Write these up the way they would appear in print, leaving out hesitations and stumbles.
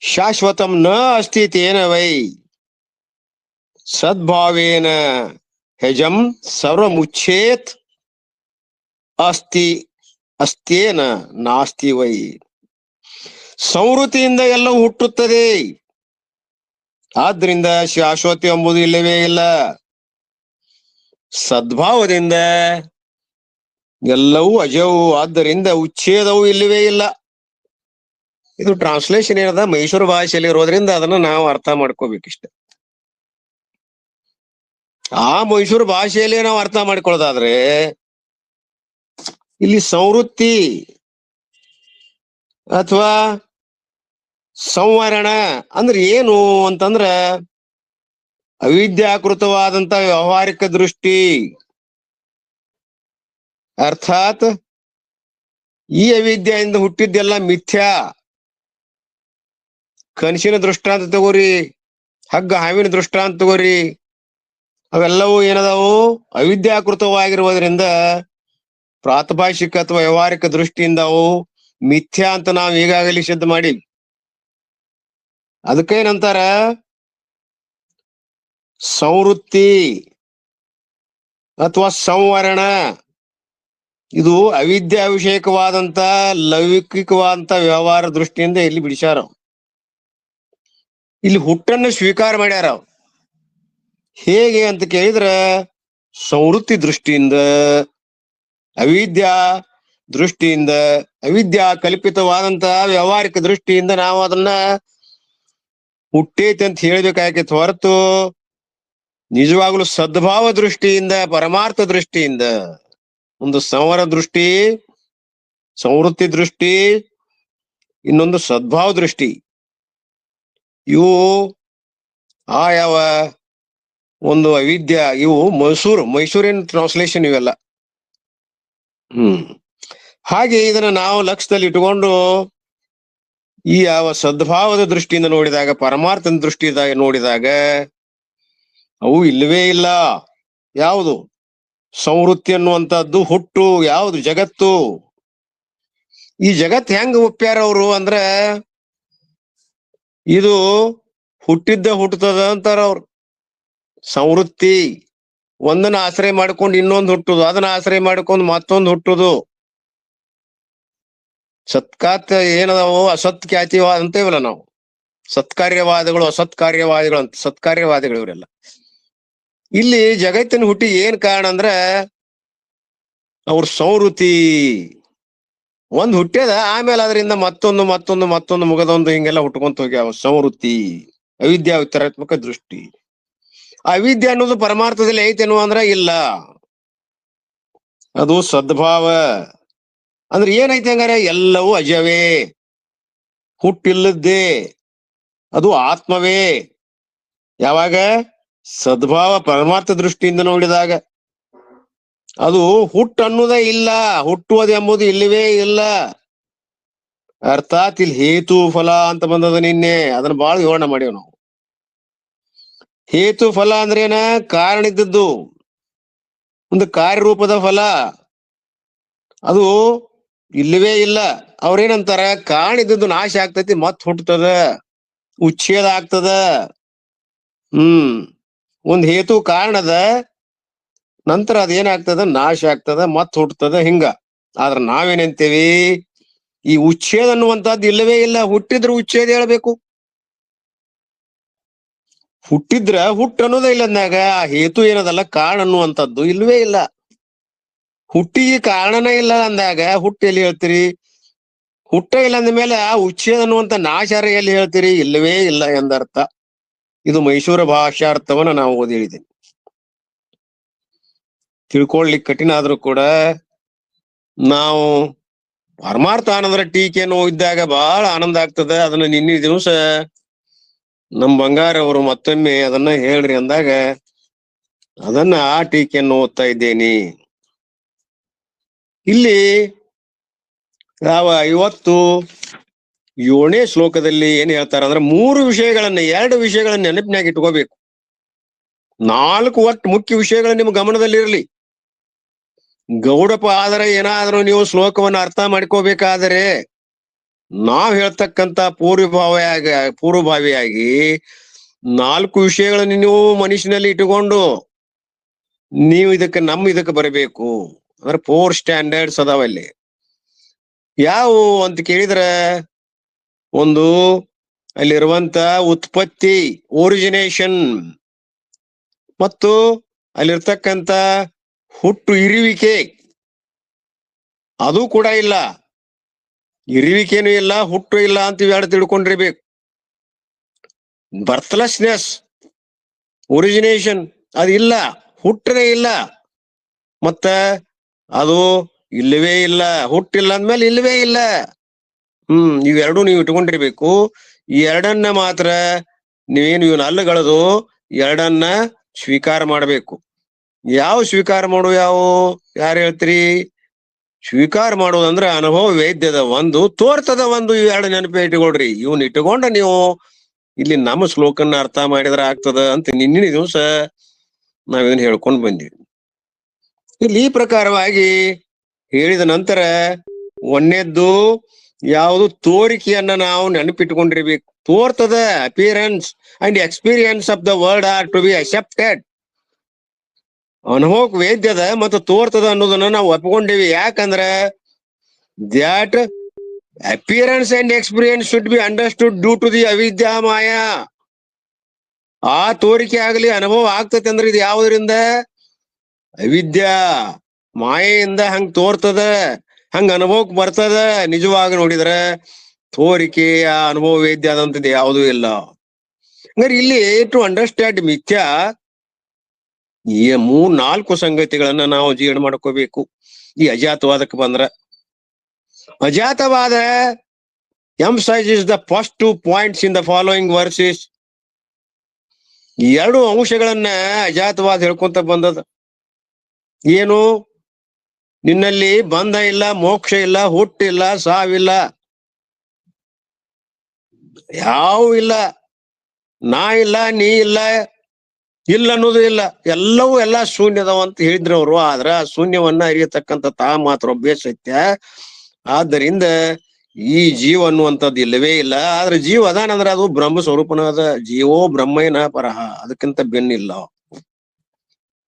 ಶಾಶ್ವತಂ ನ ಅಸ್ತಿ ತೇನ ವೈ ಸದ್ಭಾವೇನ ಹೆಜಂ ಸರ್ವಮುಚ್ಛೇತ್ ಅಸ್ತಿ ಅಸ್ತೇನ ನಾಸ್ತಿ ವೈ. ಸಂವೃತ್ತಿಯಿಂದ ಎಲ್ಲವೂ ಹುಟ್ಟುತ್ತದೆ, ಆದ್ರಿಂದ ಶಾಶ್ವತ ಎಂಬುದು ಇಲ್ಲವೇ ಇಲ್ಲ. ಸದ್ಭಾವದಿಂದ ಎಲ್ಲವೂ ಅಜವು, ಆದ್ದರಿಂದ ಉಚ್ಛೇದವು ಇಲ್ಲವೇ ಇಲ್ಲ. ಇದು ಟ್ರಾನ್ಸ್ಲೇಷನ್ ಏನದ ಮೈಸೂರು ಭಾಷೆಯಲ್ಲಿ ಇರೋದ್ರಿಂದ ಅದನ್ನ ನಾವು ಅರ್ಥ ಮಾಡ್ಕೋಬೇಕಿಷ್ಟ. ಆ ಮೈಸೂರು ಭಾಷೆಯಲ್ಲಿ ನಾವು ಅರ್ಥ ಮಾಡ್ಕೊಳ್ಳೋದಾದ್ರೆ ಇಲ್ಲಿ ಸಂವೃತ್ತಿ ಅಥವಾ ಸಂವರಣ ಅಂದ್ರೆ ಏನು ಅಂತಂದ್ರ ಅವಿದ್ಯಾಕೃತವಾದಂತ ವ್ಯಾವಹಾರಿಕ ದೃಷ್ಟಿ. ಅರ್ಥಾತ್ ಈ ಅವಿದ್ಯೆಯಿಂದ ಹುಟ್ಟಿದ್ದೆಲ್ಲ ಮಿಥ್ಯಾ. ಕನಸಿನ ದೃಷ್ಟಾಂತ ತಗೋರಿ, ಹಗ್ಗ ಹಾವಿನ ದೃಷ್ಟಾಂತ ತಗೋರಿ, ಅವೆಲ್ಲವೂ ಏನದಾವು ಅವಿದ್ಯಾಕೃತವಾಗಿರುವುದರಿಂದ ಪ್ರಾತಭಾಷಿಕ ಅಥವಾ ವ್ಯವಹಾರಿಕ ದೃಷ್ಟಿಯಿಂದ ಅವು ಮಿಥ್ಯಾ ಅಂತ ನಾವು ಈಗಾಗಲೇ ಸಿದ್ಧ ಮಾಡಿ. ಅದಕ್ಕೇನಂತಾರ ಸಂವೃತ್ತಿ ಅಥವಾ ಸಂವರಣ. ಇದು ಅವಿದ್ಯಾ ವಿಷಯಕವಾದಂತ ಲೌಕಿಕವಾದಂತ ವ್ಯವಹಾರ ದೃಷ್ಟಿಯಿಂದ ಇಲ್ಲಿ ಬಿಡಿಸ್ಯಾರ. ಇಲ್ಲಿ ಹುಟ್ಟನ್ನು ಸ್ವೀಕಾರ ಮಾಡ್ಯಾರ. ಹೇಗೆ ಅಂತ ಕೇಳಿದ್ರ ಸಂವೃತ್ತಿ ದೃಷ್ಟಿಯಿಂದ, ಅವಿದ್ಯಾ ದೃಷ್ಟಿಯಿಂದ, ಅವಿದ್ಯಾ ಕಲ್ಪಿತವಾದಂತ ವ್ಯಾವಹಾರಿಕ ದೃಷ್ಟಿಯಿಂದ ನಾವು ಅದನ್ನ ಹುಟ್ಟೈತಿ ಅಂತ ಹೇಳ್ಬೇಕಾಗೈತೆ ಹೊರತು ನಿಜವಾಗ್ಲೂ ಸದ್ಭಾವ ದೃಷ್ಟಿಯಿಂದ, ಪರಮಾರ್ಥ ದೃಷ್ಟಿಯಿಂದ. ಒಂದು ಸಂವರ ದೃಷ್ಟಿ, ಸಂವೃತ್ತಿ ದೃಷ್ಟಿ, ಇನ್ನೊಂದು ಸದ್ಭಾವ ದೃಷ್ಟಿ. ಇವು ಯಾವ ಒಂದು ಅವಿದ್ಯಾ, ಇವು ಮೈಸೂರಿನ ಟ್ರಾನ್ಸ್ಲೇಷನ್ ಇವೆಲ್ಲ. ಹಾಗೆ ಇದನ್ನ ನಾವು ಲಕ್ಷ್ಯದಲ್ಲಿ ಇಟ್ಟುಕೊಂಡು ಈ ಯಾವ ಸದ್ಭಾವದ ದೃಷ್ಟಿಯಿಂದ ನೋಡಿದಾಗ, ಪರಮಾರ್ಥನ ದೃಷ್ಟಿಯಿಂದ ನೋಡಿದಾಗ ಅವು ಇಲ್ಲವೇ ಇಲ್ಲ. ಯಾವುದು ಸಂವೃತ್ತಿ ಅನ್ನುವಂಥದ್ದು ಹುಟ್ಟು, ಯಾವುದು ಜಗತ್ತು. ಈ ಜಗತ್ ಹೆಂಗ ಒಪ್ಪ್ಯಾರ ಅವರು ಅಂದ್ರ ಇದು ಹುಟ್ಟುತ್ತದ ಅಂತಾರ ಅವ್ರು. ಸಂವೃತ್ತಿ ಒಂದನ್ನ ಆಶ್ರಯ ಮಾಡ್ಕೊಂಡು ಇನ್ನೊಂದು ಹುಟ್ಟುದು, ಅದನ್ನ ಆಶ್ರಯ ಮಾಡ್ಕೊಂಡು ಮತ್ತೊಂದು ಹುಟ್ಟುದು. ಸತ್ಕಾರ್ಯ ಏನದಾವು ಅಸತ್ ಖ್ಯಾತಿವಾದ ಅಂತೇವಲ್ಲ ನಾವು, ಸತ್ಕಾರ್ಯವಾದಿಗಳು ಅಸತ್ಕಾರ್ಯವಾದಿಗಳು ಅಂತ. ಸತ್ಕಾರ್ಯವಾದಿಗಳು ಇವರೆಲ್ಲ. ಇಲ್ಲಿ ಜಗತ್ತಿನ ಹುಟ್ಟಿ ಏನ್ ಕಾರಣ ಅಂದ್ರ ಅವ್ರ ಸಂವೃತ್ತಿ ಒಂದ್ ಹುಟ್ಟ್ಯದ, ಆಮೇಲೆ ಅದರಿಂದ ಮತ್ತೊಂದು ಮತ್ತೊಂದು ಮತ್ತೊಂದು ಮುಗದೊಂದು ಹಿಂಗೆಲ್ಲ ಹುಟ್ಕೊಂತ ಹೋಗ್ಯಾವ. ಸಂವೃತ್ತಿ ಅವಿದ್ಯಾ ವಿತರಾತ್ಮಕ ದೃಷ್ಟಿ. ಅವಿದ್ಯೆ ಅನ್ನೋದು ಪರಮಾರ್ಥದಲ್ಲಿ ಐತೇನು ಅಂದ್ರ ಇಲ್ಲ. ಅದು ಸದ್ಭಾವ ಅಂದ್ರೆ ಏನೈತೆ ಹಂಗಾರೆ ಎಲ್ಲವೂ ಅಜವೇ, ಹುಟ್ಟಿಲ್ಲದ್ದೇ, ಅದು ಆತ್ಮವೇ. ಯಾವಾಗ ಸದ್ಭಾವ ಪರಮಾರ್ಥ ದೃಷ್ಟಿಯಿಂದ ನೋಡಿದಾಗ ಅದು ಹುಟ್ಟು ಅನ್ನೋದೇ ಇಲ್ಲ, ಹುಟ್ಟುವುದು ಎಂಬುದು ಇಲ್ಲವೇ ಇಲ್ಲ. ಅರ್ಥಾತ್ ಇಲ್ಲಿ ಹೇತು ಫಲ ಅಂತ ಬಂದದ ನಿನ್ನೆ, ಅದನ್ನ ಬಹಳ ವಿವರಣೆ ಮಾಡೇವ್ ನಾವು. ಹೇತು ಫಲ ಅಂದ್ರೇನ? ಕಾರಣ ಇದ್ದದ್ದು ಒಂದು ಕಾರ್ಯರೂಪದ ಫಲ, ಅದು ಇಲ್ಲವೇ ಇಲ್ಲ. ಅವ್ರೇನಂತಾರ, ಕಾರಣ ಇದ್ದದ್ದು ನಾಶ ಆಗ್ತೈತಿ, ಮತ್ ಹುಟ್ಟುತ್ತದ, ಉಚ್ಛೇದ ಆಗ್ತದ. ಒಂದ್ ಹೇತು ಕಾರಣದ ನಂತರ ಅದೇನಾಗ್ತದ, ನಾಶ ಆಗ್ತದ, ಮತ್ ಹುಟ್ಟುತ್ತದ, ಹಿಂಗ. ಆದ್ರ ನಾವೇನಂತೇವಿ, ಈ ಉಚ್ಛೇದ ಅನ್ನುವಂಥದ್ದು ಇಲ್ಲವೇ ಇಲ್ಲ. ಹುಟ್ಟಿದ್ರೆ ಉಚ್ಛೇದ ಹೇಳ್ಬೇಕು. ಹುಟ್ಟಿದ್ರ ಹುಟ್ಟು ಅನ್ನೋದೇ ಇಲ್ಲ ಅಂದಾಗ ಆ ಹೇತು ಏನದಲ್ಲ ಕಾರಣ ಅನ್ನುವಂಥದ್ದು ಇಲ್ವೇ ಇಲ್ಲ. ಹುಟ್ಟಿಗೆ ಕಾರಣನೇ ಇಲ್ಲ ಅಂದಾಗ ಹುಟ್ಟು ಎಲ್ಲಿ ಹೇಳ್ತೀರಿ? ಹುಟ್ಟ ಇಲ್ಲ ಅಂದ ಮೇಲೆ ಆ ಉಚ್ಛೇದ ಅನ್ನುವಂತ ನಾಶಾರ ಎಲ್ಲಿ ಹೇಳ್ತೀರಿ? ಇಲ್ಲವೇ ಇಲ್ಲ ಎಂದರ್ಥ. ಇದು ಮೈಸೂರು ಭಾಷಾರ್ಥವನ್ನ ನಾವು ಓದಿ ಹೇಳಿದ್ದೇನೆ. ತಿಳ್ಕೊಳ್ಲಿಕ್ಕೆ ಕಠಿಣ ಆದ್ರೂ ಕೂಡ ನಾವು ಪರಮಾರ್ಥ ಆನಂದರ ಟೀಕೆಯನ್ನು ಇದ್ದಾಗ ಬಹಳ ಆನಂದ ಆಗ್ತದೆ. ಅದನ್ನ ನಿನ್ನೆ ದಿವಸ ನಮ್ ಬಂಗಾರ ಅವರು ಮತ್ತೊಮ್ಮೆ ಅದನ್ನ ಹೇಳ್ರಿ ಅಂದಾಗ ಅದನ್ನ ಆ ಟೀಕೆಯನ್ನು ಓದ್ತಾ ಇದ್ದೇನೆ. ಇಲ್ಲಿ ಯಾವ 57ನೇ ಶ್ಲೋಕದಲ್ಲಿ ಏನ್ ಹೇಳ್ತಾರ ಅಂದ್ರೆ, 2 ವಿಷಯಗಳನ್ನ ನೆನಪಿನಾಗ ಇಟ್ಕೋಬೇಕು. 4 ಒಟ್ಟು ಮುಖ್ಯ ವಿಷಯಗಳು ನಿಮ್ಮ ಗಮನದಲ್ಲಿರಲಿ. ಗೌಡಪ ಆದ್ರೆ ಏನಾದ್ರೂ ನೀವು ಶ್ಲೋಕವನ್ನ ಅರ್ಥ ಮಾಡ್ಕೋಬೇಕಾದರೆ ನಾವ್ ಹೇಳ್ತಕ್ಕಂತ ಪೂರ್ವಭಾವಿಯಾಗಿ 4 ವಿಷಯಗಳನ್ನು ನೀವು ಮನುಷ್ಯನಲ್ಲಿ ಇಟ್ಟುಕೊಂಡು ನೀವು ಇದಕ್ಕೆ ಬರಬೇಕು. ಅಂದ್ರೆ 4 ಸ್ಟ್ಯಾಂಡರ್ಡ್ಸ್ ಅದಾವಲ್ಲಿ. ಯಾವು ಅಂತ ಕೇಳಿದ್ರೆ, ಒಂದು ಅಲ್ಲಿರುವಂತ ಉತ್ಪತ್ತಿ, ಒರಿಜಿನೇಷನ್, ಮತ್ತು ಅಲ್ಲಿರ್ತಕ್ಕಂತ ಹುಟ್ಟು ಇರುವಿಕೆ, ಅದು ಕೂಡ ಇಲ್ಲ. ಇರುವಿಕೆನೂ ಇಲ್ಲ, ಹುಟ್ಟು ಇಲ್ಲ ಅಂತ ಇವೆರಡು ತಿಳ್ಕೊಂಡಿರ್ಬೇಕು. ಬರ್ತ್ಲೆಸ್ನೆಸ್, ಒರಿಜಿನೇಷನ್ ಅದಿಲ್ಲ, ಹುಟ್ಟನೇ ಇಲ್ಲ, ಮತ್ತ ಅದು ಇಲ್ಲವೇ ಇಲ್ಲ. ಹುಟ್ಟಿಲ್ಲ ಅಂದ್ಮೇಲೆ ಇಲ್ಲವೇ ಇಲ್ಲ. ಇವೆರಡು ನೀವು ಇಟ್ಕೊಂಡಿರ್ಬೇಕು. ಈ ಎರಡನ್ನ ಮಾತ್ರ ನೀವೇನು ಇವನ್ ಅಲ್ಲಗಳದು ಎರಡನ್ನ ಸ್ವೀಕಾರ ಮಾಡ್ಬೇಕು. ಯಾವ ಸ್ವೀಕಾರ ಮಾಡು? ಯಾರು ಹೇಳ್ತೀರಿ? ಸ್ವೀಕಾರ ಮಾಡುವುದಂದ್ರ ಅನುಭವ ವೇದ್ಯದ ಒಂದು, ತೋರ್ತದ ಒಂದು. ಇವೆರಡು ನೆನಪೇ ಇಟ್ಕೊಳ್ರಿ. ಇವನ್ ಇಟ್ಕೊಂಡ ನೀವು ಇಲ್ಲಿ ನಮ್ಮ ಶ್ಲೋಕನ್ನ ಅರ್ಥ ಮಾಡಿದ್ರ ಆಗ್ತದ ಅಂತ ನಿನ್ನಿನ ದಿವಸ ನಾವೇನ್ ಹೇಳ್ಕೊಂಡ್ ಬಂದಿವಿ. ಇಲ್ಲಿ ಈ ಪ್ರಕಾರವಾಗಿ ಹೇಳಿದ ನಂತರ ಒಂದನೇದ್ದು ಯಾವುದು? ತೋರಿಕೆಯನ್ನ ನಾವು ನೆನಪಿಟ್ಕೊಂಡಿರ್ಬೇಕು. ತೋರ್ತದ, appearance and experience of the world are to be accepted. ಅನುಭವಕ್ ವೇದ್ಯದ ಮತ್ತು ತೋರ್ತದ ಅನ್ನೋದನ್ನ ನಾವು ಒಪ್ಕೊಂಡಿವಿ. ಯಾಕಂದ್ರೆ that appearance and experience should be understood due to the avidya maya. ಆ ತೋರಿಕೆ ಆಗಲಿ ಅನುಭವ ಆಗ್ತದೆ ಅಂದ್ರೆ ಇದು ಯಾವುದರಿಂದ? ಅವಿದ್ಯಾ ಮಾಯೆಯಿಂದ ಹಂಗ ತೋರ್ತದ, ಹಂಗ ಅನುಭವಕ್ ಬರ್ತದ. ನಿಜವಾಗಿ ನೋಡಿದ್ರೆ ತೋರಿಕೆ ಆ ಅನುಭವ ವೇದ್ಯ ಆದಂತದ್ದು ಯಾವುದೂ ಇಲ್ಲ. ಹಂಗಾರೆ ಇಲ್ಲಿ ಟು ಅಂಡರ್ಸ್ಟ್ಯಾಂಡ್ ಮಿಥ್ಯಾ ಈ 3-4 ಸಂಗತಿಗಳನ್ನ ನಾವು ಜೀರ್ಣ ಮಾಡ್ಕೋಬೇಕು. ಈ ಅಜಾತವಾದಕ್ಕೆ ಬಂದ್ರ, ಅಜಾತವಾದ emphasizes the first 2 points in the following verses. 2 ಅಂಶಗಳನ್ನ ಅಜಾತವಾದ ಹೇಳ್ಕೊಂತ ಬಂದದ. ಏನು? ನಿನ್ನಲ್ಲಿ ಬಂಧ ಇಲ್ಲ, ಮೋಕ್ಷ ಇಲ್ಲ, ಹುಟ್ಟಿಲ್ಲ, ಸಾವಿಲ್ಲ, ಯಾವ ಇಲ್ಲ, ನಾ ಇಲ್ಲ, ನೀ ಇಲ್ಲ, ಇಲ್ಲ ಅನ್ನೋದು ಇಲ್ಲ, ಎಲ್ಲ ಶೂನ್ಯದವ ಅಂತ ಹೇಳಿದ್ರು ಅವರು. ಆದ್ರ ಆ ಶೂನ್ಯವನ್ನ ಅರಿಯತಕ್ಕಂತ ತಾ ಮಾತ್ರ ಒಬ್ಬೇ ಸತ್ಯ. ಆದ್ದರಿಂದ ಈ ಜೀವ ಅನ್ನುವಂಥದ್ದು ಇಲ್ಲವೇ ಇಲ್ಲ. ಆದ್ರೆ ಜೀವ ಅದಾನಂದ್ರೆ ಅದು ಬ್ರಹ್ಮ ಸ್ವರೂಪನಾದ. ಜೀವೋ ಬ್ರಹ್ಮೇನ ಪರಹ, ಅದಕ್ಕಿಂತ ಬೆನ್ನಿಲ್ಲ.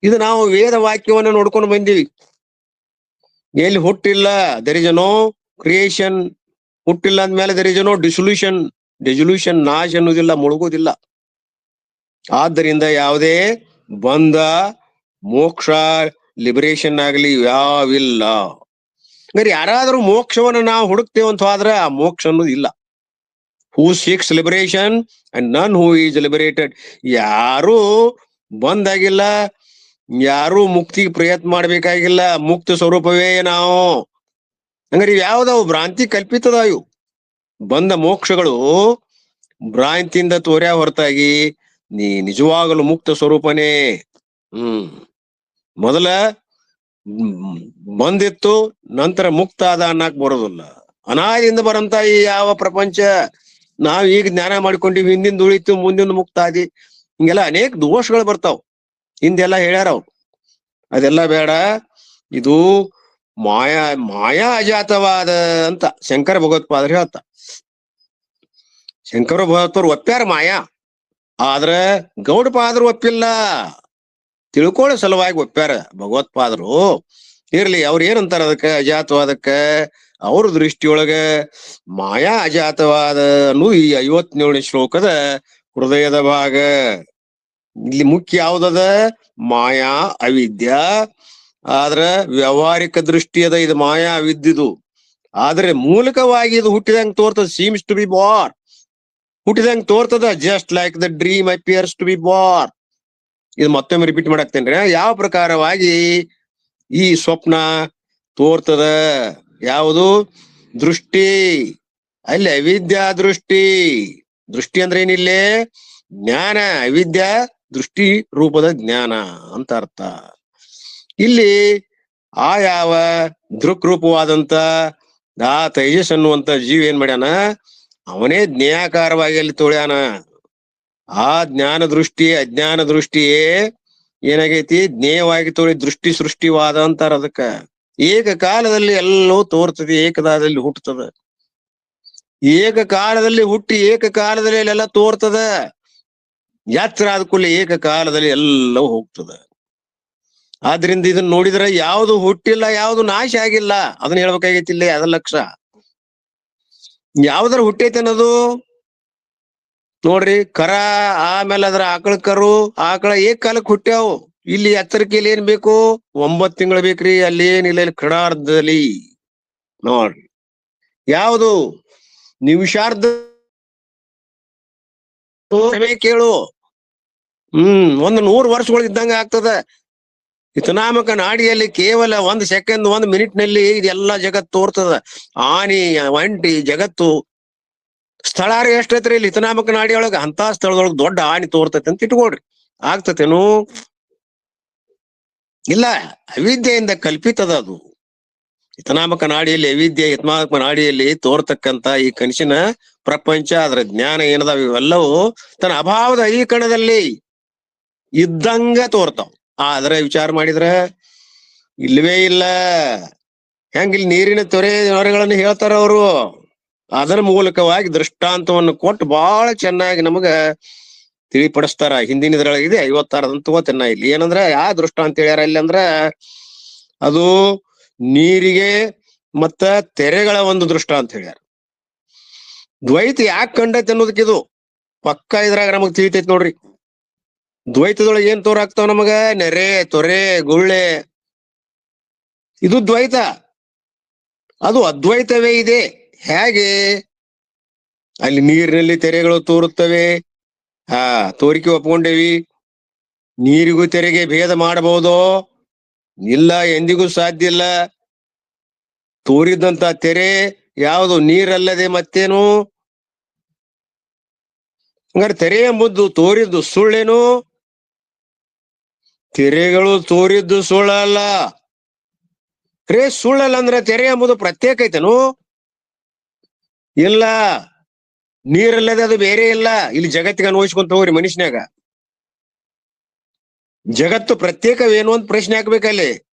ಇದು ನಾವು ವೇದ ವಾಕ್ಯವನ್ನ ನೋಡ್ಕೊಂಡು ಬಂದೀವಿ. ಎಲ್ಲಿ ಹುಟ್ಟಿಲ್ಲ, ದೆರ್ ಇಸ್ ನೋ ಕ್ರಿಯೇಷನ್. ಹುಟ್ಟಿಲ್ಲ ಅಂದ್ಮೇಲೆ ದೆರ್ ಇಸ್ ನೋ ಡಿಸೊಲ್ಯೂಷನ್, ನಾಶ ಅನ್ನೋದಿಲ್ಲ, ಮುಳುಗೋದಿಲ್ಲ. ಆದ್ದರಿಂದ ಯಾವುದೇ ಬಂಧ, ಮೋಕ್ಷ, ಲಿಬರೇಷನ್ ಆಗಲಿ ಯಾವಿಲ್ಲ. ಅಂದ್ರೆ ಯಾರಾದ್ರೂ ಮೋಕ್ಷವನ್ನ ನಾವು ಹುಡುಕ್ತೇವಂತ ಆದ್ರೆ ಆ ಮೋಕ್ಷ ಅನ್ನೋದು ಇಲ್ಲ. ಹೂ ಸೀಕ್ಸ್ ಲಿಬರೇಷನ್ ಅಂಡ್ ನನ್ ಹೂ ಈಸ್ ಲಿಬರೇಟೆಡ್. ಯಾರೂ ಬಂದಾಗಿಲ್ಲ, ಯಾರೂ ಮುಕ್ತಿಗೆ ಪ್ರಯತ್ನ ಮಾಡ್ಬೇಕಾಗಿಲ್ಲ. ಮುಕ್ತ ಸ್ವರೂಪವೇ ನಾವು. ಹಂಗಾರೆ ಯಾವ್ದಾವು ಭ್ರಾಂತಿ ಕಲ್ಪಿತದ. ಇವು ಬಂದ ಮೋಕ್ಷಗಳು ಭ್ರಾಂತಿಯಿಂದ ತೋರ್ಯ ಹೊರತಾಗಿ ನೀ ನಿಜವಾಗಲು ಮುಕ್ತ ಸ್ವರೂಪನೇ. ಮೊದಲ ಬಂದಿತ್ತು, ನಂತರ ಮುಕ್ತ ಆದ ಅನ್ನಕ್ ಬರೋದಿಲ್ಲ. ಅನಾದಿಯಿಂದ ಬರಂತ ಈ ಯಾವ ಪ್ರಪಂಚ ನಾವ್ ಈಗ ಜ್ಞಾನ ಮಾಡ್ಕೊಂಡಿವಿ. ಹಿಂದಿಂದ ಉಳಿತು, ಮುಂದಿನ ಮುಕ್ತ ಆದಿ, ಹಿಂಗೆಲ್ಲ ಅನೇಕ ದೋಷಗಳು ಬರ್ತಾವ್. ಹಿಂದೆಲ್ಲ ಹೇಳ್ಯಾರ ಅವ್ರು. ಅದೆಲ್ಲ ಬೇಡ. ಇದು ಮಾಯಾ ಅಜಾತವಾದ ಅಂತ ಶಂಕರ ಭಗವತ್ಪಾದರು ಹೇಳ್ತ. ಶಂಕರ ಭಗವತ್ಪಾದರು ಒಪ್ಪ್ಯಾರ ಮಾಯಾ, ಆದ್ರ ಗೌಡಪಾದರು ಒಪ್ಪಿಲ್ಲ. ತಿಳ್ಕೊಳ್ಳೋ ಸಲುವಾಗಿ ಒಪ್ಪ್ಯಾರ ಭಗವತ್ಪಾದರು. ಇರ್ಲಿ, ಅವ್ರ ಏನಂತಾರ ಅದಕ್ಕ ಅಜಾತವಾದಕ್ಕ? ಅವ್ರ ದೃಷ್ಟಿಯೊಳಗ ಮಾಯಾ ಅಜಾತವಾದ ಅನ್ನೂ ಈ 57ನೇ ಶ್ಲೋಕದ ಹೃದಯದ ಭಾಗ. ಇಲ್ಲಿ ಮುಖ್ಯ ಯಾವ್ದದ? ಮಾಯಾ ಅವಿದ್ಯಾ. ಆದ್ರ ವ್ಯಾವಹಾರಿಕ ದೃಷ್ಟಿ ಅದ ಇದು ಮಾಯಾ ಅವಿದ್ಯದು. ಆದ್ರೆ ಮೂಲಕವಾಗಿ ಇದು ಹುಟ್ಟಿದಂಗ ತೋರ್ತದ. ಸೀಮ್ಸ್ ಟು ಬಿ ಬಾರ್, ಹುಟ್ಟಿದಂಗ ತೋರ್ತದ. Just like the dream appears to be born. ಇದು ಮತ್ತೊಮ್ಮೆ ರಿಪೀಟ್ ಮಾಡಾಕ್ತೇನ್ರಿ. ಯಾವ ಪ್ರಕಾರವಾಗಿ ಈ ಸ್ವಪ್ನ ತೋರ್ತದ? ಯಾವುದು? ದೃಷ್ಟಿ. ಅಲ್ಲಿ ಅವಿದ್ಯಾ ದೃಷ್ಟಿ. ದೃಷ್ಟಿ ಅಂದ್ರೆ ಏನಿಲ್ಲೇ? ಜ್ಞಾನ. ಅವಿದ್ಯಾ ದೃಷ್ಟಿ ರೂಪದ ಜ್ಞಾನ ಅಂತ ಅರ್ಥ. ಇಲ್ಲಿ ಆ ಯಾವ ದೃಕ್ ರೂಪವಾದಂತ ಆ ತೈಜಸ್ ಅನ್ನುವಂತ ಜೀವ ಏನ್ ಮಾಡ್ಯಾನ? ಅವನೇ ಜ್ಞೇಯಾಕಾರವಾಗಿ ಅಲ್ಲಿ ತೊಳ್ಯಾನ. ಆ ಜ್ಞಾನ ದೃಷ್ಟಿ ಅಜ್ಞಾನ ದೃಷ್ಟಿಯೇ ಏನಾಗೈತಿ? ಜ್ಞೇಯವಾಗಿ ತೋಳಿ ದೃಷ್ಟಿ ಸೃಷ್ಟಿವಾದ ಅಂತಾರ ಅದಕ್ಕ. ಏಕಕಾಲದಲ್ಲಿ ಎಲ್ಲವೂ ತೋರ್ತದೆ, ಏಕದಾದಲ್ಲಿ ಹುಟ್ಟುತ್ತದೆ. ಏಕಕಾಲದಲ್ಲಿ ಹುಟ್ಟಿ ಏಕಕಾಲದಲ್ಲಿ ಅಲ್ಲೆಲ್ಲ ತೋರ್ತದ. ಯಾತ್ರ ಆದ ಕೂಡಲೇ ಏಕಕಾಲದಲ್ಲಿ ಎಲ್ಲವೂ ಹೋಗ್ತದ. ಆದ್ರಿಂದ ಇದನ್ನ ನೋಡಿದ್ರೆ ಯಾವುದು ಹುಟ್ಟಿಲ್ಲ, ಯಾವುದು ನಾಶ ಆಗಿಲ್ಲ, ಅದನ್ನ ಹೇಳ್ಬೇಕಾಗೈತಿ ಇಲ್ಲಿ. ಅದ ಲಕ್ಷ್ಯ. ಯಾವ್ದಾರ ಹುಟ್ಟೈತೆ ಅನ್ನೋದು ನೋಡ್ರಿ. ಕರ, ಆಮೇಲೆ ಅದ್ರ ಆಕಳ ಕರು, ಆಕಳ ಕಾಲಕ್ಕೆ ಹುಟ್ಟ್ಯಾವು. ಇಲ್ಲಿ ಎತ್ತರಕೆಯಲ್ಲಿ ಏನ್ ಬೇಕು? 9 ತಿಂಗಳು ಬೇಕ್ರಿ. ಅಲ್ಲಿ ಏನಿಲ್ಲ, ಇಲ್ಲಿ ಕ್ಷಣಾರ್ಧದಲ್ಲಿ ನೋಡ್ರಿ. ಯಾವುದು ನಿಮಿಷಾರ್ಧ ಕೇಳು. 100 ವರ್ಷಗಳು ಇದ್ದಂಗ ಆಗ್ತದ. ಇತನಾಮಕ ನಾಡಿಯಲ್ಲಿ ಕೇವಲ 1 ಸೆಕೆಂಡ್ 1 ಮಿನಿಟ್ ನಲ್ಲಿ ಇದೆಲ್ಲ ಜಗತ್ತು ತೋರ್ತದ. ಆನಿ, ಒಂಟಿ ಜಗತ್ತು ಸ್ಥಳ ಎಷ್ಟೈತ್ರಿ ಇಲ್ಲಿ ಇತನಾಮಕ ನಾಡಿಯೊಳಗ? ಅಂತ ಸ್ಥಳದೊಳಗ ದೊಡ್ಡ ಆನಿ ತೋರ್ತೈತಿ ಅಂತ ಇಟ್ಕೊಳ್ರಿ. ಆಗ್ತತೇನು? ಇಲ್ಲ, ಅವಿದ್ಯೆಯಿಂದ ಕಲ್ಪಿತದ ಅದು. ಇತನಾಮಕ ನಾಡಿಯಲ್ಲಿ ಅವಿದ್ಯೆ, ಇತನಾಮಕ ನಾಡಿಯಲ್ಲಿ ತೋರ್ತಕ್ಕಂತ ಈ ಕನಸಿನ ಪ್ರಪಂಚ, ಅದರ ಜ್ಞಾನ ಏನದಾವ, ಇವೆಲ್ಲವೂ ತನ್ನ ಅಭಾವದ ಈ ಕಣದಲ್ಲಿ ಇದ್ದಂಗ ತೋರ್ತಾವ. ಆದ್ರೆ ವಿಚಾರ ಮಾಡಿದ್ರ ಇಲ್ವೇ ಇಲ್ಲ. ಹೆಂಗಿಲ್ಲಿ ನೀರಿನ ತೊರೆಗಳನ್ನು ಹೇಳ್ತಾರ ಅವರು. ಅದರ ಮೂಲಕವಾಗಿ ದೃಷ್ಟಾಂತವನ್ನು ಕೊಟ್ಟು ಬಹಳ ಚೆನ್ನಾಗಿ ನಮಗ ತಿಳಿಪಡಿಸ್ತಾರ. ಹಿಂದಿನದ್ರೊಳಗೆ ಇದೆ 56 ತಗೋತೇನೆ ನಾ ಇಲ್ಲಿ. ಏನಂದ್ರ ಯಾವ ದೃಷ್ಟಾಂತ ಹೇಳ್ಯಾರ ಇಲ್ಲಿ ಅಂದ್ರ, ಅದು ನೀರಿಗೆ ಮತ್ತ ತೆರೆಗಳ ಒಂದು ದೃಷ್ಟಾಂತ ಹೇಳ್ಯಾರ. ದ್ವೈತ ಯಾಕೆ ಕಂಡೈತೆ ಅನ್ನೋದಕ್ಕೆ ಇದು ಪಕ್ಕ ಇದ್ರಾಗ ನಮಗ್ ತಿಳಿತೈತಿ ನೋಡ್ರಿ. ದ್ವೈತದೊಳಗೆ ಏನ್ ತೋರಾಗ್ತಾವ ನಮಗ? ನೆರೆ, ತೊರೆ, ಗುಳ್ಳೆ. ಇದು ದ್ವೈತ. ಅದು ಅದ್ವೈತವೇ ಇದೆ. ಹೇಗೆ? ಅಲ್ಲಿ ನೀರಿನಲ್ಲಿ ತೆರೆಗಳು ತೋರುತ್ತವೆ. ತೋರಿಕೆ ಒಪ್ಕೊಂಡೇವಿ. ನೀರಿಗೂ ತೆರೆಗೆ ಭೇದ ಮಾಡಬಹುದು? ಇಲ್ಲ, ಎಂದಿಗೂ ಸಾಧ್ಯ ಇಲ್ಲ. ತೋರಿದಂತ ತೆರೆ ಯಾವುದು? ನೀರಲ್ಲದೆ ಮತ್ತೇನು? ಹಂಗಾರೆ ತೆರೆ ಎಂಬುದು ತೋರಿದ್ದು ಸುಳ್ಳೇನು? ತೆರೆಗಳು ತೋರಿದ್ದು ಸುಳ್ಳಲ್ಲ. ಸುಳ್ಳಲ್ಲ ಅಂದ್ರೆ ತೆರೆ ಎಂಬುದು ಪ್ರತ್ಯೇಕ ಐತೇನು? ಇಲ್ಲ. ನೀರಲ್ಲದೆ ಅದು ಬೇರೆ ಇಲ್ಲ. ಇಲ್ಲಿ ಜಗತ್ತಿಗೆ ಅನ್ವಯಿಸ್ಕೊಂತ ಹೋಗ್ರಿ. ಮನುಷ್ಯನಾಗ ಜಗತ್ತು ಪ್ರತ್ಯೇಕವೇನು ಅಂತ ಪ್ರಶ್ನೆ ಹಾಕ್ಬೇಕಲ್ಲಿ.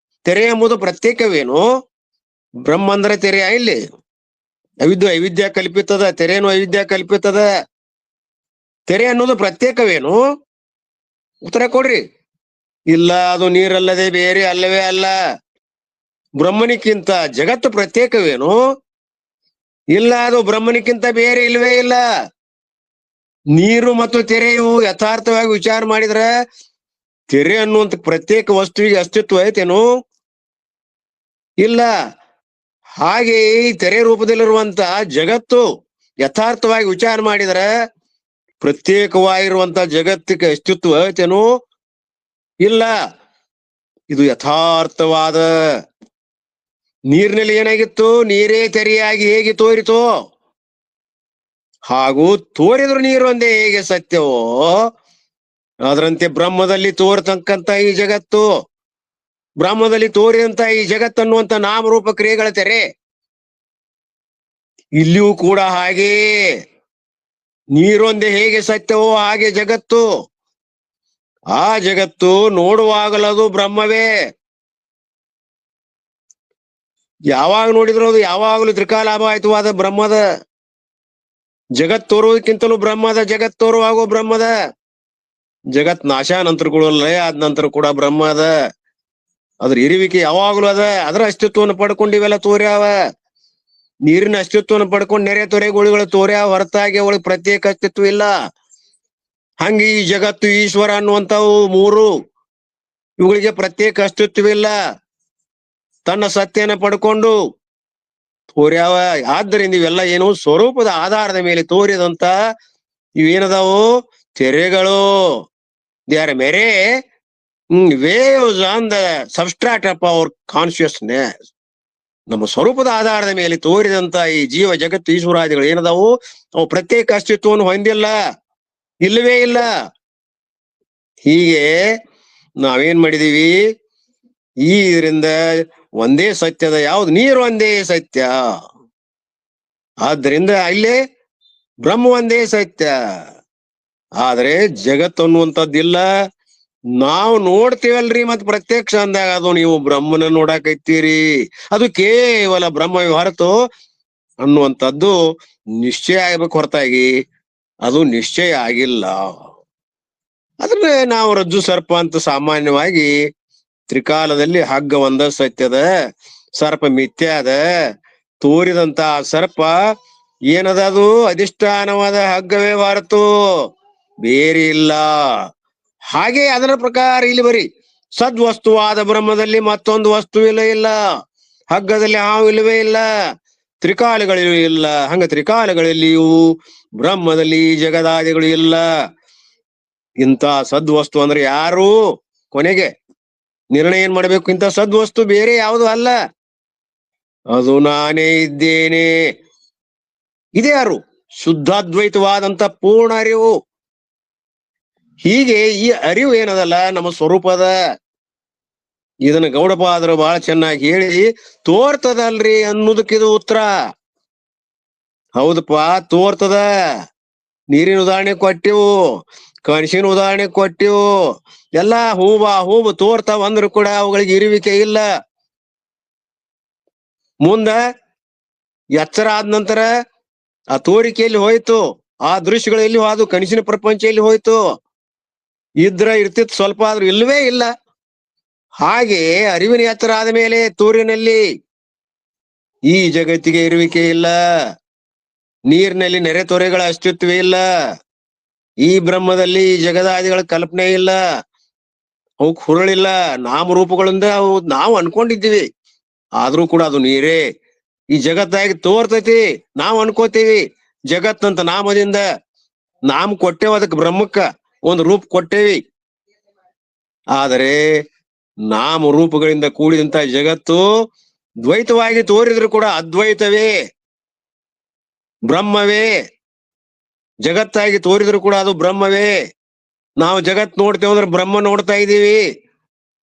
ತೆರೆ ಎಂಬುದು ಪ್ರತ್ಯೇಕವೇನು? ಬ್ರಹ್ಮ ಅಂದ್ರೆ ತೆರೆ ಇಲ್ಲಿ? ಅವಿದ್ಯಾ ಕಲ್ಪಿತದ. ತೆರೆನು ಅವಿದ್ಯಾ ಕಲ್ಪಿತದ. ತೆರೆ ಅನ್ನೋದು ಪ್ರತ್ಯೇಕವೇನು? ಉತ್ತರ ಕೊಡ್ರಿ. ಇಲ್ಲ, ಅದು ನೀರಲ್ಲದೆ ಬೇರೆ ಅಲ್ಲವೇ ಅಲ್ಲ. ಬ್ರಹ್ಮನಿಕ್ಕಿಂತ ಜಗತ್ತು ಪ್ರತ್ಯೇಕವೇನು? ಇಲ್ಲ, ಅದು ಬ್ರಹ್ಮನಿಕ್ಕಿಂತ ಬೇರೆ ಇಲ್ವೇ ಇಲ್ಲ. ನೀರು ಮತ್ತು ತೆರೆಯು ಯಥಾರ್ಥವಾಗಿ ವಿಚಾರ ಮಾಡಿದ್ರೆ ತೆರೆ ಅನ್ನುವಂತ ಪ್ರತ್ಯೇಕ ವಸ್ತುವಿಗೆ ಅಸ್ತಿತ್ವ ಐತೇನು? ಇಲ್ಲ. ಹಾಗೆ ಈ ತೆರೆ ರೂಪದಲ್ಲಿರುವಂತ ಜಗತ್ತು ಯಥಾರ್ಥವಾಗಿ ವಿಚಾರ ಮಾಡಿದ್ರೆ ಪ್ರತ್ಯೇಕವಾಗಿರುವಂತ ಜಗತ್ತಿಗೆ ಅಸ್ತಿತ್ವ ಐತೇನು? ಇಲ್ಲ. ಇದು ಯಥಾರ್ಥವಾದ. ನೀರಿನಲ್ಲಿ ಏನಾಗಿತ್ತು? ನೀರೇ ತೆರೆಯಾಗಿ ಹೇಗೆ ತೋರಿತೋ ಹಾಗೂ ತೋರಿದ್ರು ನೀರು ಒಂದೇ ಹೇಗೆ ಸತ್ಯವೋ ಅದರಂತೆ ಬ್ರಹ್ಮದಲ್ಲಿ ತೋರತಕ್ಕಂತ ಈ ಜಗತ್ತು, ಬ್ರಹ್ಮದಲ್ಲಿ ತೋರಿದಂತ ಈ ಜಗತ್ತನ್ನುವಂತ ನಾಮರೂಪ ಕ್ರಿಯೆಗಳ ತೆರೆ ಇಲ್ಲಿಯೂ ಕೂಡ ಹಾಗೆ. ನೀರೊಂದೇ ಹೇಗೆ ಸತ್ಯವೋ ಹಾಗೆ ಜಗತ್ತು. ಆ ಜಗತ್ತು ನೋಡುವಾಗಲದು ಬ್ರಹ್ಮವೇ. ಯಾವಾಗ ನೋಡಿದ್ರು ಅದು ಯಾವಾಗಲೂ ತ್ರಿಕಾಲಾಭಾಯಿತವಾದ ಬ್ರಹ್ಮದ. ಜಗತ್ ತೋರುವುದಕ್ಕಿಂತಲೂ ಬ್ರಹ್ಮದ, ಜಗತ್ ತೋರುವಾಗೋ ಬ್ರಹ್ಮದ. ಜಗತ್ ನಾಶ ನಂತರ ಕೂಡ ಲಯ ಆದ ನಂತರ ಕೂಡ ಬ್ರಹ್ಮದ. ಅದ್ರ ಇರುವಿಕೆ ಯಾವಾಗ್ಲೂ ಅದ. ಅದರ ಅಸ್ತಿತ್ವವನ್ನು ಪಡ್ಕೊಂಡು ಇವೆಲ್ಲ ತೋರ್ಯಾವ. ನೀರಿನ ಅಸ್ತಿತ್ವವನ್ನು ಪಡ್ಕೊಂಡು ನೆರೆ ತೊರೆಗಳು ತೋರ್ಯಾವ ಹೊರತಾಗಿ ಅವಳಿಗೆ ಪ್ರತ್ಯೇಕ ಅಸ್ತಿತ್ವ ಇಲ್ಲ. ಹಂಗೆ ಈ ಜಗತ್ತು, ಈಶ್ವರ ಅನ್ನುವಂಥವು ಮೂರು, ಇವುಗಳಿಗೆ ಪ್ರತ್ಯೇಕ ಅಸ್ತಿತ್ವವಿಲ್ಲ. ತನ್ನ ಸತ್ಯನ ಪಡ್ಕೊಂಡು ತೋರ್ಯಾವ. ಆದ್ದರಿಂದ ಇವೆಲ್ಲ ಏನು? ಸ್ವರೂಪದ ಆಧಾರದ ಮೇಲೆ ತೋರಿದಂತ ಇವೇನದಾವು? ತೆರೆಗಳು. They are mere waves on the substrate of our consciousness. ನಮ್ಮ ಸ್ವರೂಪದ ಆಧಾರದ ಮೇಲೆ ತೋರಿದಂತ ಈ ಜೀವ ಜಗತ್ತು ಈಶ್ವರಾದಿಗಳು ಏನದಾವು? ಅವು ಪ್ರತ್ಯೇಕ ಅಸ್ತಿತ್ವವನ್ನು ಹೊಂದಿಲ್ಲ, ಇಲ್ಲವೇ ಇಲ್ಲ. ಹೀಗೆ ನಾವೇನ್ ಮಾಡಿದೀವಿ? ಈ ಇದರಿಂದ ಒಂದೇ ಸತ್ಯದ. ಯಾವ್ದು? ನೀರು ಒಂದೇ ಸತ್ಯ. ಆದ್ದರಿಂದ ಇಲ್ಲಿ ಬ್ರಹ್ಮ ಒಂದೇ ಸತ್ಯ. ಆದ್ರೆ ಜಗತ್ತು ಅನ್ನುವಂಥದ್ದಿಲ್ಲ. ನಾವು ನೋಡ್ತೀವಲ್ರಿ, ಮತ್ ಪ್ರತ್ಯಕ್ಷ ಅಂದಾಗ ಅದು ನೀವು ಬ್ರಹ್ಮನ ನೋಡಾಕೈತೀರಿ. ಅದು ಕೇವಲ ಬ್ರಹ್ಮವೇ ಹೊರತು ಅನ್ನುವಂಥದ್ದು ನಿಶ್ಚಯ ಆಗ್ಬೇಕು ಹೊರತಾಗಿ ಅದು ನಿಶ್ಚಯ ಆಗಿಲ್ಲ. ಅದ್ರ ನಾವು ರಜ್ಜು ಸರ್ಪ ಅಂತ ಸಾಮಾನ್ಯವಾಗಿ ತ್ರಿಕಾಲದಲ್ಲಿ ಹಗ್ಗ ಒಂದ ಸತ್ಯದ, ಸರ್ಪ ಮಿಥ್ಯ ಅದ, ತೋರಿದಂತ ಸರ್ಪ ಏನದ ಅದು ಅಧಿಷ್ಠಾನವಾದ ಹಗ್ಗವೇ ಹೊರತು ಬೇರೆ ಇಲ್ಲ. ಹಾಗೆ ಅದರ ಪ್ರಕಾರ ಇಲ್ಲಿ ಬರಿ ಸದ್ವಸ್ತುವಾದ ಬ್ರಹ್ಮದಲ್ಲಿ ಮತ್ತೊಂದು ವಸ್ತುವಿಲ್ಲ ಇಲ್ಲ, ಹಗ್ಗದಲ್ಲಿ ಹಾವು ಇಲ್ಲವೇ ಇಲ್ಲ, ತ್ರಿಕಾಲಗಳಿಯೂ ಇಲ್ಲ. ಹಂಗ ತ್ರಿಕಾಲಗಳಲ್ಲಿಯೂ ಬ್ರಹ್ಮದಲ್ಲಿ ಜಗದಾದಿಗಳು ಇಲ್ಲ. ಇಂಥ ಸದ್ವಸ್ತು ಅಂದ್ರೆ ಯಾರು? ಕೊನೆಗೆ ನಿರ್ಣಯ ಏನ್ ಮಾಡ್ಬೇಕು? ಇಂಥ ಸದ್ವಸ್ತು ಬೇರೆ ಯಾವುದು ಅಲ್ಲ, ಅದು ನಾನೇ ಇದ್ದೇನೆ. ಇದೇ ಯಾರು? ಶುದ್ಧಾದ್ವೈತವಾದಂತ ಪೂರ್ಣ ಅರಿವು. ಹೀಗೆ ಈ ಅರಿವು ಏನದಲ್ಲ ನಮ್ಮ ಸ್ವರೂಪದ. ಇದನ್ನ ಗೌಡಪಾದರು ಬಹಳ ಚೆನ್ನಾಗಿ ಹೇಳಿ ತೋರ್ತದಲ್ರಿ ಅನ್ನೋದಕ್ಕಿದು ಉತ್ತರ. ಹೌದಪ್ಪ, ತೋರ್ತದ. ನೀರಿನ ಉದಾಹರಣೆ ಕೊಟ್ಟಿವು, ಕಣಸಿನ ಉದಾಹರಣೆ ಕೊಟ್ಟಿವು, ಎಲ್ಲಾ ಹೂವು ತೋರ್ತಾವ ಅಂದ್ರು ಕೂಡ ಅವುಗಳಿಗೆ ಇರುವಿಕೆ ಇಲ್ಲ. ಮುಂದ ಎಚ್ಚರ ಆದ ನಂತರ ಆ ತೋರಿಕೆಯಲ್ಲಿ ಹೋಯ್ತು, ಆ ದೃಶ್ಯಗಳು ಎಲ್ಲಿ ಹೋದು? ಕನಸಿನ ಪ್ರಪಂಚ ಎಲ್ಲಿ ಹೋಯ್ತು? ಇದ್ರ ಇರ್ತಿತ್ತು, ಸ್ವಲ್ಪ ಆದ್ರೂ ಇಲ್ಲವೇ ಇಲ್ಲ. ಹಾಗೆ ಅರಿವಿನ ಎಚ್ಚರ ಆದ ಮೇಲೆ ತೋರಿನಲ್ಲಿ ಈ ಜಗತ್ತಿಗೆ ಇರುವಿಕೆ ಇಲ್ಲ, ನೀರಿನಲ್ಲಿ ನೆರೆ ತೊರೆಗಳ ಅಸ್ತಿತ್ವ ಇಲ್ಲ, ಈ ಬ್ರಹ್ಮದಲ್ಲಿ ಜಗದಾದಿಗಳ ಕಲ್ಪನೆ ಇಲ್ಲ, ಅವಕ್ ಹುರುಳಿಲ್ಲ, ನಾಮರೂಪಗಳಿಂದ ಅವು ನಾವು ಅನ್ಕೊಂಡಿದ್ದೀವಿ, ಆದ್ರೂ ಕೂಡ ಅದು ನೀರೇ. ಈ ಜಗತ್ತಾಗಿ ತೋರ್ತೈತಿ, ನಾವು ಅನ್ಕೋತೀವಿ ಜಗತ್ತಂತ ನಾಮದಿಂದ. ನಾಮ ಕೊಟ್ಟೇವ ಅದಕ್ಕೆ, ಬ್ರಹ್ಮಕ್ಕ ಒಂದು ರೂಪ ಕೊಟ್ಟೇವಿ. ಆದರೆ ನಾಮ ರೂಪಗಳಿಂದ ಕೂಡಿದಂತ ಜಗತ್ತು ದ್ವೈತವಾಗಿ ತೋರಿದ್ರು ಕೂಡ ಅದ್ವೈತವೇ, ಬ್ರಹ್ಮವೇ. ಜಗತ್ತಾಗಿ ತೋರಿದ್ರು ಕೂಡ ಅದು ಬ್ರಹ್ಮವೇ. ನಾವು ಜಗತ್ ನೋಡ್ತೇವೆ ಅಂದ್ರೆ ಬ್ರಹ್ಮ ನೋಡ್ತಾ ಇದ್ದೀವಿ,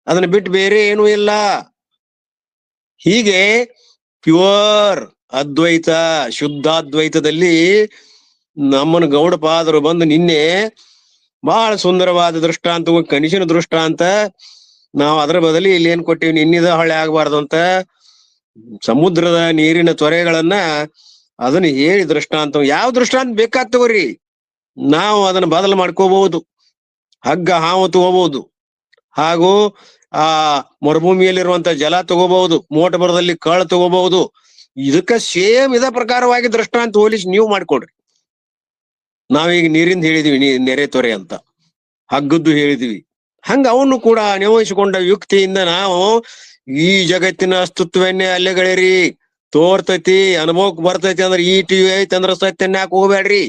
ಅದನ್ನ ಬಿಟ್ಟು ಬೇರೆ ಏನೂ ಇಲ್ಲ. ಹೀಗೆ ಪ್ಯೂರ್ ಅದ್ವೈತ, ಶುದ್ಧಾದ್ವೈತದಲ್ಲಿ ನಮ್ಮನ್ನು ಗೌಡಪಾದರು ಬಂದು ನಿನ್ನೆ ಬಹಳ ಸುಂದರವಾದ ದೃಷ್ಟಾಂತ, ಕನಸಿನ ದೃಷ್ಟಾಂತ. ನಾವು ಅದರ ಬದಲಿ ಇಲ್ಲಿ ಏನ್ ಕೊಟ್ಟಿವಿ? ನಿನ್ನಿದ ಹೊಳೆ ಆಗ್ಬಾರ್ದು ಅಂತ ಸಮುದ್ರದ ನೀರಿನ ತೊರೆಗಳನ್ನ ಅದನ್ನ ಹೇಳಿ ದೃಷ್ಟಾಂತ. ಯಾವ ದೃಷ್ಟಾಂತ ಬೇಕಾದ್ ತಗೋರಿ, ನಾವು ಅದನ್ನ ಬದಲು ಮಾಡ್ಕೋಬಹುದು. ಹಗ್ಗ ಹಾವು ತಗೋಬಹುದು, ಹಾಗೂ ಆ ಮರುಭೂಮಿಯಲ್ಲಿರುವಂತ ಜಲ ತಗೋಬಹುದು, ಮೋಟಬರದಲ್ಲಿ ಕಳ್ಳ ತಗೋಬಹುದು. ಇದಕ್ಕ ಸೇಮ್ ಇದ ಪ್ರಕಾರವಾಗಿ ದೃಷ್ಟಾಂತ ಹೋಲಿಸಿ ನೀವು ಮಾಡ್ಕೊಡ್ರಿ. ನಾವೀಗ ನೀರಿಂದ ಹೇಳಿದ್ವಿ, ನೆರೆ ತೊರೆ ಅಂತ, ಹಗ್ಗದ್ದು ಹೇಳಿದ್ವಿ. ಹಂಗ ಅವನು ಕೂಡ ಅನ್ವಯಿಸಿಕೊಂಡ ಯುಕ್ತಿಯಿಂದ ನಾವು ಈ ಜಗತ್ತಿನ ಅಸ್ತಿತ್ವನ್ನೇ ಅಲ್ಲೆಗಳಿರಿ, ತೋರ್ತೈತಿ, ಅನುಭವಕ್ ಬರ್ತೈತಿ ಅಂದ್ರೆ ಈ ಟಿವಿ ಐತಿ ಅಂದ್ರ ಸತ್ಯನ್ಯಾಕ ಹೋಗ್ಬೇಡ್ರಿ.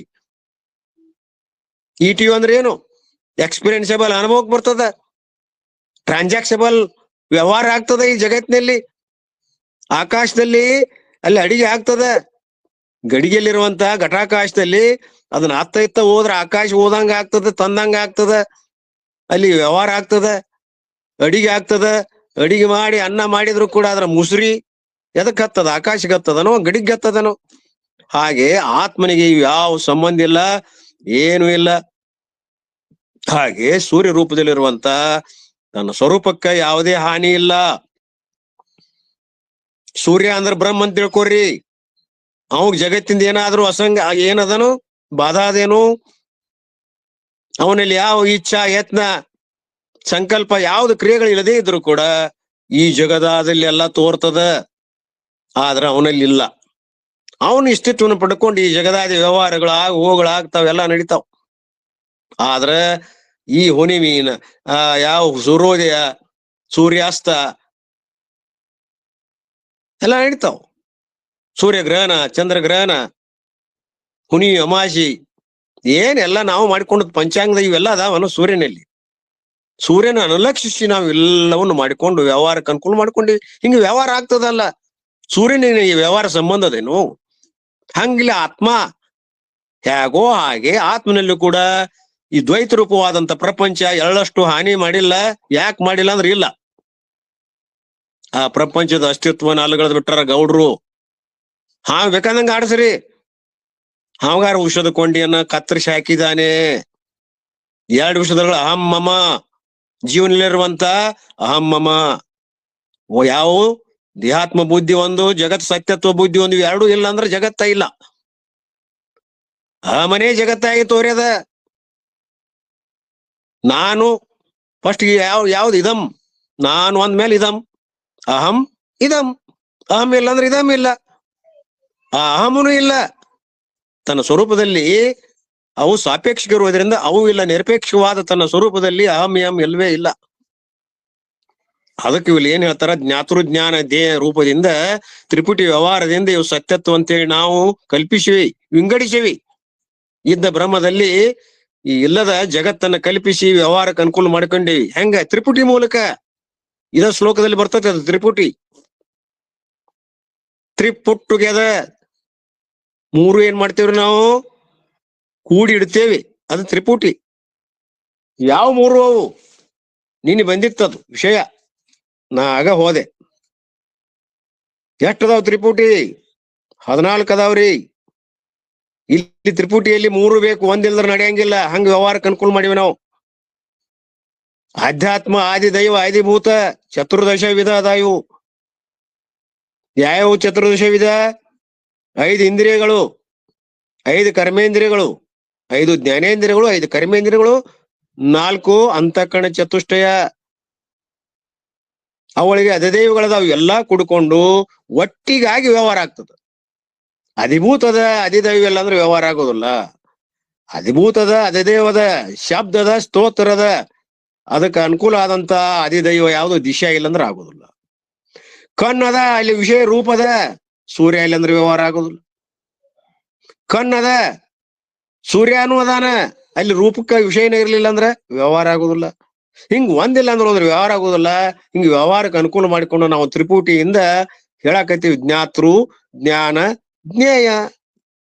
ಈ ಟಿವಿ ಅಂದ್ರೆ ಏನು? ಎಕ್ಸ್ಪೀರಿಯನ್ಸಬಲ್, ಅನುಭವಕ್ ಬರ್ತದ, ಟ್ರಾನ್ಸಾಕ್ಷಬಲ್, ವ್ಯವಹಾರ ಆಗ್ತದ ಈ ಜಗತ್ತಿನಲ್ಲಿ. ಆಕಾಶದಲ್ಲಿ ಅಲ್ಲಿ ಅಡಿಗೆ ಆಗ್ತದ, ಗಡಿಗೆಯಲ್ಲಿರುವಂತ ಘಟಾಕಾಶದಲ್ಲಿ ಅದನ್ನ ಹತ್ತ ಹೋದ್ರ ಆಕಾಶ ಓದಂಗ ಆಗ್ತದ, ತಂದಂಗ ಆಗ್ತದ, ಅಲ್ಲಿ ವ್ಯವಹಾರ ಆಗ್ತದ, ಅಡಿಗೆ ಆಗ್ತದ. ಅಡಿಗೆ ಮಾಡಿ ಅನ್ನ ಮಾಡಿದ್ರು ಕೂಡ ಅದ್ರ ಮುಸುರಿ ಎದಕ್ ಹತ್ತದ? ಆಕಾಶಕ್ಕೆ ಹತ್ತದನೋ ಗಡಿಗೆ ಹತ್ತದನೋ? ಹಾಗೆ ಆತ್ಮನಿಗೆ ಇವು ಯಾವ ಸಂಬಂಧ ಇಲ್ಲ, ಏನು ಇಲ್ಲ. ಹಾಗೆ ಸೂರ್ಯ ರೂಪದಲ್ಲಿರುವಂತ ತನ್ನ ಸ್ವರೂಪಕ್ಕ ಯಾವುದೇ ಹಾನಿ ಇಲ್ಲ. ಸೂರ್ಯ ಅಂದ್ರ ಬ್ರಹ್ಮ ಅಂತ ತಿಳ್ಕೊರಿ. ಅವಾಗ ಜಗತ್ತಿಂದ ಏನಾದ್ರೂ ಅಸಂಗ ಏನದನು, ಬಾಧಾ ಅದೇನು? ಅವನಲ್ಲಿ ಯಾವ ಇಚ್ಛಾ, ಯತ್ನ, ಸಂಕಲ್ಪ, ಯಾವ್ದು ಕ್ರಿಯೆಗಳು ಇಲ್ಲದೆ ಇದ್ರು ಕೂಡ ಈ ಜಗದಾದಲ್ಲಿ ಎಲ್ಲ ತೋರ್ತದ. ಆದ್ರ ಅವನಲ್ಲಿ ಇಲ್ಲ. ಅವನು ಇಷ್ಟಿತ್ವವನ್ನು ಪಡ್ಕೊಂಡು ಈ ಜಗದಾದಿ ವ್ಯವಹಾರಗಳು ಹೋಗಳಾಗ್ತಾವೆಲ್ಲ ನಡೀತಾವ. ಆದ್ರ ಈ ಹುಣ್ಣಿಮೀನ ಯಾವ ಸೂರ್ಯೋದಯ, ಸೂರ್ಯಾಸ್ತ ಎಲ್ಲ ನಡೀತಾವ. ಸೂರ್ಯಗ್ರಹಣ, ಚಂದ್ರಗ್ರಹಣ, ಹುಣ್ಣಿಮೆ, ಅಮಾಸಿ, ಏನೆಲ್ಲ ನಾವು ಮಾಡಿಕೊಂಡದ್ ಪಂಚಾಂಗದ ಇವೆಲ್ಲ ಅದಾವನು ಸೂರ್ಯನಲ್ಲಿ. ಸೂರ್ಯನ ಅನುಲಕ್ಷಿಸಿ ನಾವು ಎಲ್ಲವನ್ನು ಮಾಡಿಕೊಂಡು ವ್ಯವಹಾರಕ್ಕೆ ಅನುಕೂಲ ಮಾಡ್ಕೊಂಡಿ. ಹಿಂಗ ವ್ಯವಹಾರ ಆಗ್ತದಲ್ಲ, ಸೂರ್ಯನಿನ ಈ ವ್ಯವಹಾರ ಸಂಬಂಧದೇನು? ಹಂಗಿಲ್ಲ. ಆತ್ಮ ಹೇಗೋ ಹಾಗೆ ಆತ್ಮನಲ್ಲೂ ಕೂಡ ಈ ದ್ವೈತ ರೂಪವಾದಂತ ಪ್ರಪಂಚ ಎಳ್ಳಷ್ಟು ಹಾನಿ ಮಾಡಿಲ್ಲ. ಯಾಕೆ ಮಾಡಿಲ್ಲ ಅಂದ್ರೆ ಇಲ್ಲ, ಆ ಪ್ರಪಂಚದ ಅಸ್ತಿತ್ವನ ಅಲ್ಲಗಳದ್ ಬಿಟ್ಟಾರ ಗೌಡ್ರು. ಹಾವ್ ಬೇಕಾದಂಗ ಆಡ್ಸ್ರಿ, ಹಾವ್ಗಾರ ಔಷಧ ಕೊಂಡಿಯನ್ನ ಕತ್ತರಿಸಿ ಹಾಕಿದಾನೆ. 2 ವಿಷಯಗಳು, ಅಹಂ ಮಮ, ಜೀವನದಲ್ಲಿರುವಂತ ಅಹಂ ಮಮ ಯಾವ ದೇಹಾತ್ಮ ಬುದ್ಧಿ ಒಂದು, ಜಗತ್ ಸತ್ಯತ್ವ ಬುದ್ಧಿ ಒಂದು, ಎರಡೂ ಇಲ್ಲ ಅಂದ್ರೆ ಜಗತ್ತ ಇಲ್ಲ. ಅಹಮನೇ ಜಗತ್ತಾಗಿ ತೋರ್ಯದ. ನಾನು ಫಸ್ಟ್ ಯಾವ್ದು ಇದಂ, ನಾನು ಅಂದ್ಮೇಲೆ ಇದಂ, ಅಹಂ ಇದಂ. ಅಹಂ ಇಲ್ಲ ಅಂದ್ರೆ ಇದಂ ಇಲ್ಲ, ಆ ಅಹಮನು ಇಲ್ಲ. ತನ್ನ ಸ್ವರೂಪದಲ್ಲಿ ಅವು ಸಾಪೇಕ್ಷಕ ಇರುವುದರಿಂದ ಅವು ಇಲ್ಲ. ನಿರಪೇಕ್ಷವಾದ ತನ್ನ ಸ್ವರೂಪದಲ್ಲಿ ಅಹಂ ಯಂ ಇಲ್ವೇ ಇಲ್ಲ. ಅದಕ್ಕೆ ಇಲ್ಲಿ ಏನ್ ಹೇಳ್ತಾರ, ಜ್ಞಾತೃಜ್ಞಾನ ದೇಹ ರೂಪದಿಂದ ತ್ರಿಪುಟಿ ವ್ಯವಹಾರದಿಂದ ಇವು ಸತ್ಯತ್ವ ಅಂತೇಳಿ ನಾವು ಕಲ್ಪಿಸಿವಿ, ವಿಂಗಡಿಸಿವಿ. ಇದ್ದ ಬ್ರಹ್ಮದಲ್ಲಿ ಈ ಇಲ್ಲದ ಜಗತ್ತನ್ನ ಕಲ್ಪಿಸಿ ವ್ಯವಹಾರಕ್ಕೆ ಅನುಕೂಲ ಮಾಡ್ಕೊಂಡಿವಿ. ಹೆಂಗ? ತ್ರಿಪುಟಿ ಮೂಲಕ. ಇದ ಶ್ಲೋಕದಲ್ಲಿ ಬರ್ತದೆ ಅದು ತ್ರಿಪುಟಿ. ತ್ರಿಪುಟ್ ಟುಗೆದರ್, ಮೂರು ಏನ್ ಮಾಡ್ತೇವ್ರಿ ನಾವು? ಕೂಡಿ ಇಡ್ತೇವಿ, ಅದು ತ್ರಿಪುಟಿ. ಯಾವ ಮೂರು ಅವು? ನಿನ್ನೆ ಬಂದಿತ್ತದು ವಿಷಯ, ನಾ ಆಗ ಹೋದೆ. ಎಷ್ಟದಾವ್ ತ್ರಿಪುಟಿ? 14 ಅದಾವ್ರಿ. ಇಲ್ಲಿ ತ್ರಿಪುಟಿಯಲ್ಲಿ 3 ಬೇಕು, ಒಂದಿಲ್ದ್ರ ನಡೆಯಂಗಿಲ್ಲ. ಹಂಗ ವ್ಯವಹಾರಕ್ಕೆ ಅನುಕೂಲ ಮಾಡಿವಿ ನಾವು. ಆಧ್ಯಾತ್ಮ, ಆದಿದೈವ, ಆದಿಭೂತ, ಚತುರ್ದಶ ವಿಧ ಅದಾವು. ಯಾವ್ಯಾವ ಚತುರ್ದಶ ವಿಧ? 5 ಇಂದ್ರಿಯಗಳು, 5 ಕರ್ಮೇಂದ್ರಿಯಗಳು, 5 ಜ್ಞಾನೇಂದ್ರಿಯಗಳು, 5 ಕರ್ಮೇಂದ್ರಿಯಗಳು, 4 ಅಂತಃಕರಣ ಚತುಷ್ಟಯ. ಅವಳಿಗೆ ಅಧಿದೈವಗಳದಾವ್. ಎಲ್ಲಾ ಕುಡ್ಕೊಂಡು ಒಟ್ಟಿಗಾಗಿ ವ್ಯವಹಾರ ಆಗ್ತದ. ಅಧಿಭೂತದ ಅಧಿದೈವ ಇಲ್ಲ ಅಂದ್ರೆ ವ್ಯವಹಾರ ಆಗೋದಿಲ್ಲ. ಅಧಿಭೂತದ, ಅಧಿದೇವದ, ಶಬ್ದದ, ಸ್ತೋತ್ರದ, ಅದಕ್ಕೆ ಅನುಕೂಲ ಆದಂತ ಅಧಿದೈವ ಯಾವುದು ದಿಶಾ ಇಲ್ಲಂದ್ರೆ ಆಗೋದಿಲ್ಲ. ಕಣ್ಣದ, ಅಲ್ಲಿ ವಿಷಯ ರೂಪದ, ಸೂರ್ಯ ಇಲ್ಲಂದ್ರೆ ವ್ಯವಹಾರ ಆಗೋದಿಲ್ಲ. ಕಣ್ಣದ, ಸೂರ್ಯನೂ ಅದಾನ, ಅಲ್ಲಿ ರೂಪಕ್ಕ ವಿಷಯನೇ ಇರ್ಲಿಲ್ಲ ಅಂದ್ರೆ ವ್ಯವಹಾರ ಆಗೋದಿಲ್ಲ. ಹಿಂಗ್ ಒಂದಿಲ್ಲ ಅಂದ್ರೆ ಹೋದ್ರೆ ವ್ಯವಹಾರ ಆಗೋದಿಲ್ಲ. ಹಿಂಗ್ ವ್ಯವಹಾರಕ್ಕೆ ಅನುಕೂಲ ಮಾಡಿಕೊಂಡು ನಾವು ತ್ರಿಪುಟಿಯಿಂದ ಹೇಳಾಕತ್ತೀವಿ, ಜ್ಞಾತೃ, ಜ್ಞಾನ, ಜ್ಞೇಯ.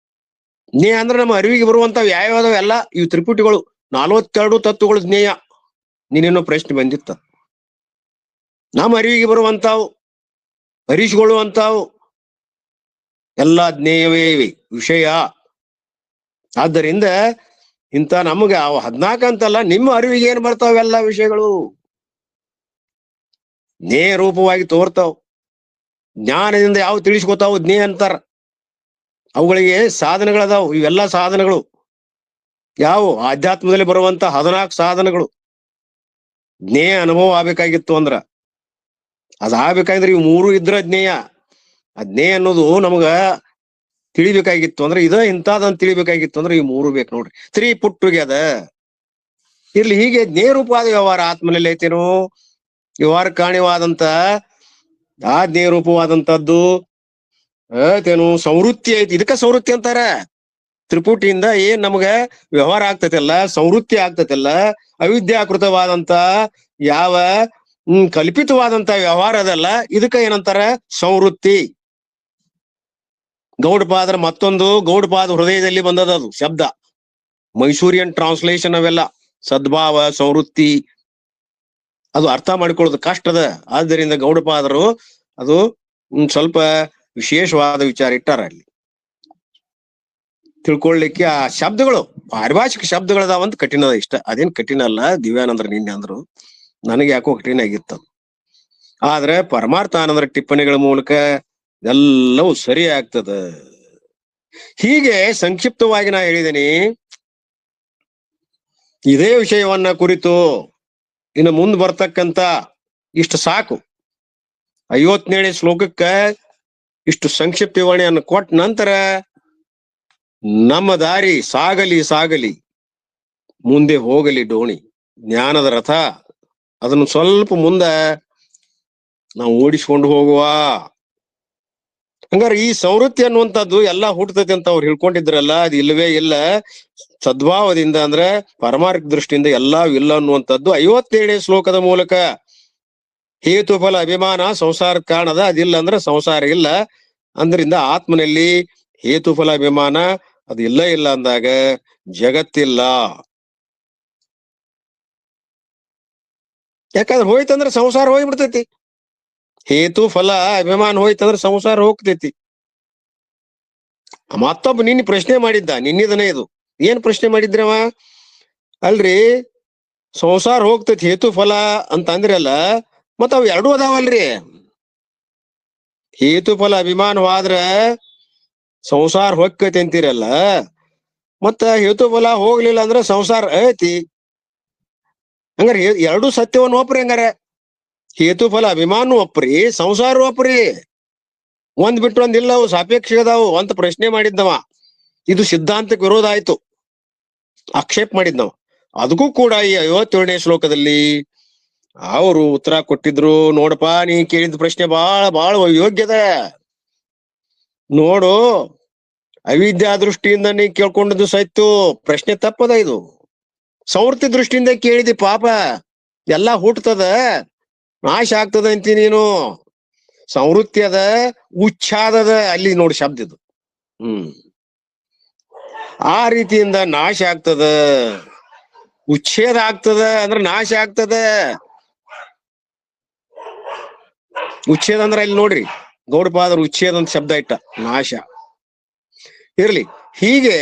ಜ್ಞೇಯ ಅಂದ್ರೆ ನಮ್ಮ ಅರಿವಿಗೆ ಬರುವಂತಾವ್ ಯಾವ್ಯಾವ ಎಲ್ಲ ಇವು ತ್ರಿಪುಟಿಗಳು. 42 ತತ್ವಗಳು ಜ್ಞೇಯ. ನೀನೇನೋ ಪ್ರಶ್ನೆ ಬಂದಿತ್ತ. ನಮ್ಮ ಅರಿವಿಗೆ ಬರುವಂತಾವ್, ಅರಿಸಿಕೊಳ್ಳುವಂತಾವ್ ಎಲ್ಲ ಜ್ಞೇಯವೇ ಇವೆ ವಿಷಯ. ಆದ್ದರಿಂದ ಇಂಥ ನಮ್ಗೆ 14 ಅಂತಲ್ಲ, ನಿಮ್ಮ ಅರಿವಿಗೆ ಏನ್ ಬರ್ತಾವೆಲ್ಲ ವಿಷಯಗಳು ಜ್ಞೇಯ ರೂಪವಾಗಿ ತೋರ್ತಾವ್. ಜ್ಞಾನದಿಂದ ಯಾವ ತಿಳಿಸ್ಕೊತಾವು ಜ್ಞೇಯ ಅಂತಾರ. ಅವುಗಳಿಗೆ ಸಾಧನಗಳದಾವು. ಇವೆಲ್ಲ ಸಾಧನಗಳು ಯಾವ? ಆಧ್ಯಾತ್ಮದಲ್ಲಿ ಬರುವಂತ 14 ಸಾಧನಗಳು. ಜ್ಞೇಯ ಅನುಭವ ಆಗ್ಬೇಕಾಗಿತ್ತು ಅಂದ್ರ, ಅದಾಗಬೇಕಾದ್ರೆ ಇವು 3 ಇದ್ರ ಜ್ಞೇಯ. ಆ ಜ್ಞೇಯ ಅನ್ನೋದು ನಮಗ ತಿಳಿಬೇಕಾಗಿತ್ತು ಅಂದ್ರೆ ಇಂಥದಂತ ತಿಳಿಬೇಕಾಗಿತ್ತು ಅಂದ್ರೆ ಈ 3 ಬೇಕು ನೋಡ್ರಿ. 3 put together. ಇರ್ಲಿ, ಹೀಗೆ ಜ್ಞೇಯ ರೂಪವಾದ ವ್ಯವಹಾರ ಆತ್ಮನಲ್ಲಿ ಐತೇನು? ವ್ಯವಹಾರ ಕಾರಣವಾದಂತ ಆ ಜ್ಞೇಯ ರೂಪವಾದಂತದ್ದು ಐತೇನು? ಸಂವೃತ್ತಿ ಐತಿ. ಇದಕ್ಕ ಸಂವೃತ್ತಿ ಅಂತಾರ. ತ್ರಿಪುಟಿಯಿಂದ ಏನ್ ನಮಗ ವ್ಯವಹಾರ ಆಗ್ತೈತಲ್ಲ, ಸಂವೃತ್ತಿ ಆಗ್ತೈತಲ್ಲ, ಅವಿದ್ಯಾಕೃತವಾದಂತ ಯಾವ ಕಲ್ಪಿತವಾದಂತ ವ್ಯವಹಾರ ಅದಲ್ಲ, ಇದಕ್ಕ ಏನಂತಾರ? ಸಂವೃತ್ತಿ. ಗೌಡಪಾದರ ಮತ್ತೊಂದು, ಗೌಡಪಾದ ಹೃದಯದಲ್ಲಿ ಬಂದದ ಅದು ಶಬ್ದ. ಮೈಸೂರಿಯನ್ ಟ್ರಾನ್ಸ್ಲೇಷನ್ ಅವೆಲ್ಲ ಸದ್ಭಾವ, ಸಂವೃತ್ತಿ, ಅದು ಅರ್ಥ ಮಾಡ್ಕೊಳ್ಳೋದು ಕಷ್ಟದ. ಆದ್ದರಿಂದ ಗೌಡಪಾದರು ಅದು ಸ್ವಲ್ಪ ವಿಶೇಷವಾದ ವಿಚಾರ ಇಟ್ಟಾರ ಅಲ್ಲಿ ತಿಳ್ಕೊಳ್ಳಿಕ್ಕೆ. ಆ ಶಬ್ದಗಳು ಪಾರಿಭಾಷಿಕ ಶಬ್ದಗಳದಾವಂತ ಕಠಿಣ ಅದ. ಇಷ್ಟ ಅದೇನ್ ಕಠಿಣ ಅಲ್ಲ. ದಿವ್ಯಾನಂದ್ರ ನಿನ್ನೆ ಅಂದ್ರು, ನನಗೆ ಯಾಕೋ ಕಠಿಣ ಆಗಿತ್ತು. ಆದ್ರೆ ಪರಮಾರ್ಥಾನಂದರ ಟಿಪ್ಪಣಿಗಳ ಮೂಲಕ ಎಲ್ಲವೂ ಸರಿ ಆಗ್ತದ. ಹೀಗೆ ಸಂಕ್ಷಿಪ್ತವಾಗಿ ನಾ ಹೇಳಿದ್ದೀನಿ. ಇದೇ ವಿಷಯವನ್ನ ಕುರಿತು ಇನ್ನು ಮುಂದೆ ಬರ್ತಕ್ಕಂತ ಇಷ್ಟು ಸಾಕು. 57ನೇ ಶ್ಲೋಕಕ್ಕ ಇಷ್ಟು ಸಂಕ್ಷಿಪ್ತ ವಿವರಣೆಯನ್ನು ಕೊಟ್ಟ ನಂತರ ನಮ್ಮ ದಾರಿ ಸಾಗಲಿ ಮುಂದೆ ಹೋಗಲಿ ಡೋಣಿ, ಜ್ಞಾನದ ರಥ ಅದನ್ನು ಸ್ವಲ್ಪ ಮುಂದೆ ನಾವು ಓಡಿಸ್ಕೊಂಡು ಹೋಗುವ. ಹಂಗಾರೆ ಈ ಸಂವೃತ್ತಿ ಅನ್ನುವಂಥದ್ದು ಎಲ್ಲಾ ಹುಟ್ಟತೈತಿ ಅಂತ ಅವ್ರು ಹೇಳ್ಕೊಂಡಿದ್ರಲ್ಲ, ಅದು ಇಲ್ಲವೇ ಇಲ್ಲ. ಸದ್ಭಾವದಿಂದ ಅಂದ್ರೆ ಪರಮಾರ್ಥ ದೃಷ್ಟಿಯಿಂದ ಎಲ್ಲಾ ಇಲ್ಲ ಅನ್ನುವಂಥದ್ದು 57ನೇ ಶ್ಲೋಕದ ಮೂಲಕ. ಹೇತು ಫಲ ಅಭಿಮಾನ ಸಂಸಾರ ಕಾರಣದ, ಅದಿಲ್ಲ ಅಂದ್ರೆ ಸಂಸಾರ ಇಲ್ಲ. ಅಂದ್ರಿಂದ ಆತ್ಮನಲ್ಲಿ ಹೇತು ಫಲ ಅಭಿಮಾನ ಅದು ಇಲ್ಲ ಅಂದಾಗ ಜಗತ್ತಿಲ್ಲ. ಯಾಕಂದ್ರೆ ಹೋಯ್ತಂದ್ರೆ ಸಂಸಾರ ಹೋಗ್ಬಿಡ್ತೈತಿ. ಹೇತು ಫಲ ಅಭಿಮಾನ ಹೋಯ್ತಂದ್ರೆ ಸಂಸಾರ ಹೋಗ್ತೈತಿ. ಮತ್ತೊಬ್ಬ ನಿನ್ನೆ ಪ್ರಶ್ನೆ ಮಾಡಿದ್ದ, ನಿನ್ನಿದನೇ ಇದು. ಏನ್ ಪ್ರಶ್ನೆ ಮಾಡಿದ್ರವ? ಅಲ್ರಿ, ಸಂಸಾರ ಹೋಗ್ತೈತಿ ಹೇತು ಫಲ ಅಂತ ಅಂದ್ರಲ್ಲ, ಮತ್ತ ಅವ್ ಎರಡೂ ಅದಾವಲ್ರಿ. ಹೇತುಫಲ ಅಭಿಮಾನವಾದ್ರ ಸಂಸಾರ ಹೊಕ್ಕೈತಿ ಅಂತೀರಲ್ಲ, ಮತ್ತ ಹೇತುಫಲ ಹೋಗ್ಲಿಲ್ಲ ಅಂದ್ರ ಸಂಸಾರ ಐತಿ. ಹಂಗಾರ ಎರಡು ಸತ್ಯವನ್ನು ಒಪ್ರಿ. ಹಂಗಾರ ಹೇತುಫಲ ಅಭಿಮಾನ ಒಪ್ರಿ, ಸಂಸಾರ ಒಪ್ರಿ. ಒಂದ್ ಬಿಟ್ಟು ಒಂದಿಲ್ಲ, ಅವು ಸಾಪೇಕ್ಷ ಅದಾವು ಅಂತ ಪ್ರಶ್ನೆ ಮಾಡಿದ್ದವ. ಇದು ಸಿದ್ಧಾಂತಕ್ಕೆ ವಿರೋಧ ಆಯ್ತು, ಆಕ್ಷೇಪ ಮಾಡಿದ್ನವ. ಅದಕ್ಕೂ ಕೂಡ ಈ 57ನೇ ಶ್ಲೋಕದಲ್ಲಿ ಅವರು ಉತ್ತರ ಕೊಟ್ಟಿದ್ರು. ನೋಡಪ್ಪ, ನೀ ಕೇಳಿದ ಪ್ರಶ್ನೆ ಬಾಳ ಬಾಳ ಯೋಗ್ಯದ. ನೋಡು, ಅವಿದ್ಯಾ ದೃಷ್ಟಿಯಿಂದ ನೀ ಕೇಳ್ಕೊಂಡದ್ದು ಸೈತು, ಪ್ರಶ್ನೆ ತಪ್ಪದ. ಇದು ಸಂವೃತ್ತಿ ದೃಷ್ಟಿಯಿಂದ ಕೇಳಿದಿ, ಪಾಪ ಎಲ್ಲಾ ಹುಟ್ಟತದ, ನಾಶ ಆಗ್ತದ ಅಂತಿ ನೀನು. ಸಂವೃತ್ತಿ ಅದ, ಉಚ್ಛಾದದ, ಅಲ್ಲಿ ನೋಡಿ ಶಬ್ದ ಇದು. ಆ ರೀತಿಯಿಂದ ನಾಶ ಆಗ್ತದ, ಉಚ್ಛೇದ ಆಗ್ತದ ಅಂದ್ರೆ ನಾಶ ಆಗ್ತದ. ಉಚ್ಛೇದ ಅಂದ್ರ ಇಲ್ಲಿ ನೋಡ್ರಿ, ಗೌಡಪಾದರು ಉಚ್ಛೇದ ಅಂತ ಶಬ್ದ ಇಟ್ಟ, ನಾಶ ಇರ್ಲಿ. ಹೀಗೆ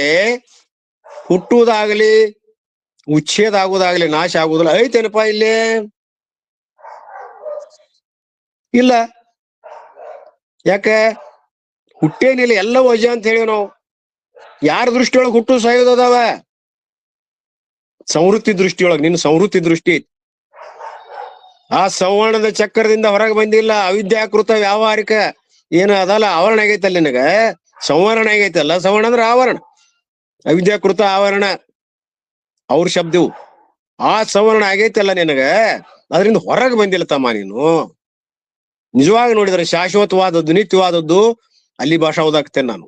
ಹುಟ್ಟುವುದಾಗಲಿ ಉಚ್ಛೇದ ಆಗುವುದಾಗಲಿ ನಾಶ ಆಗುವುದಿಲ್ಲ ಐತೇನಪ್ಪಾ ಇಲ್ಲಿ? ಇಲ್ಲ. ಯಾಕೆ? ಹುಟ್ಟೇನಿಲ್ಲ, ಎಲ್ಲ ವಜ ಅಂತ ಹೇಳಿ ನಾವು. ಯಾರ ದೃಷ್ಟಿಯೊಳಗೆ ಹುಟ್ಟು ಸಾಯೋದದಾವ? ಸಂವೃತ್ತಿ ದೃಷ್ಟಿಯೊಳಗೆ. ನಿನ್ನ ಸಂವೃತ್ತಿ ದೃಷ್ಟಿ ಆ ಸಂವರ್ಣದ ಚಕ್ರದಿಂದ ಹೊರಗೆ ಬಂದಿಲ್ಲ. ಅವಿದ್ಯಾಕೃತ ವ್ಯಾವಹಾರಿಕ ಏನು ಅದಲ್ಲ, ಆವರಣ ಆಗೈತಲ್ಲ ನಿನಗ. ಸಂವರಣ ಆಗೈತಲ್ಲ, ಸಂವರ್ಣ ಅಂದ್ರೆ ಆವರಣ, ಅವಿದ್ಯಾಕೃತ ಆವರಣ ಅವ್ರ ಶಬ್ದವು. ಆ ಸಂವರಣ ಆಗೈತಲ್ಲ ನಿನಗ, ಅದರಿಂದ ಹೊರಗೆ ಬಂದಿಲ್ಲ ತಮ್ಮ ನೀನು. ನಿಜವಾಗಿ ನೋಡಿದ್ರೆ ಶಾಶ್ವತವಾದದ್ದು, ನಿತ್ಯವಾದದ್ದು ಅಲ್ಲಿ ಭಾಷಾ ಓದಾಕ್ತೇನೆ ನಾನು.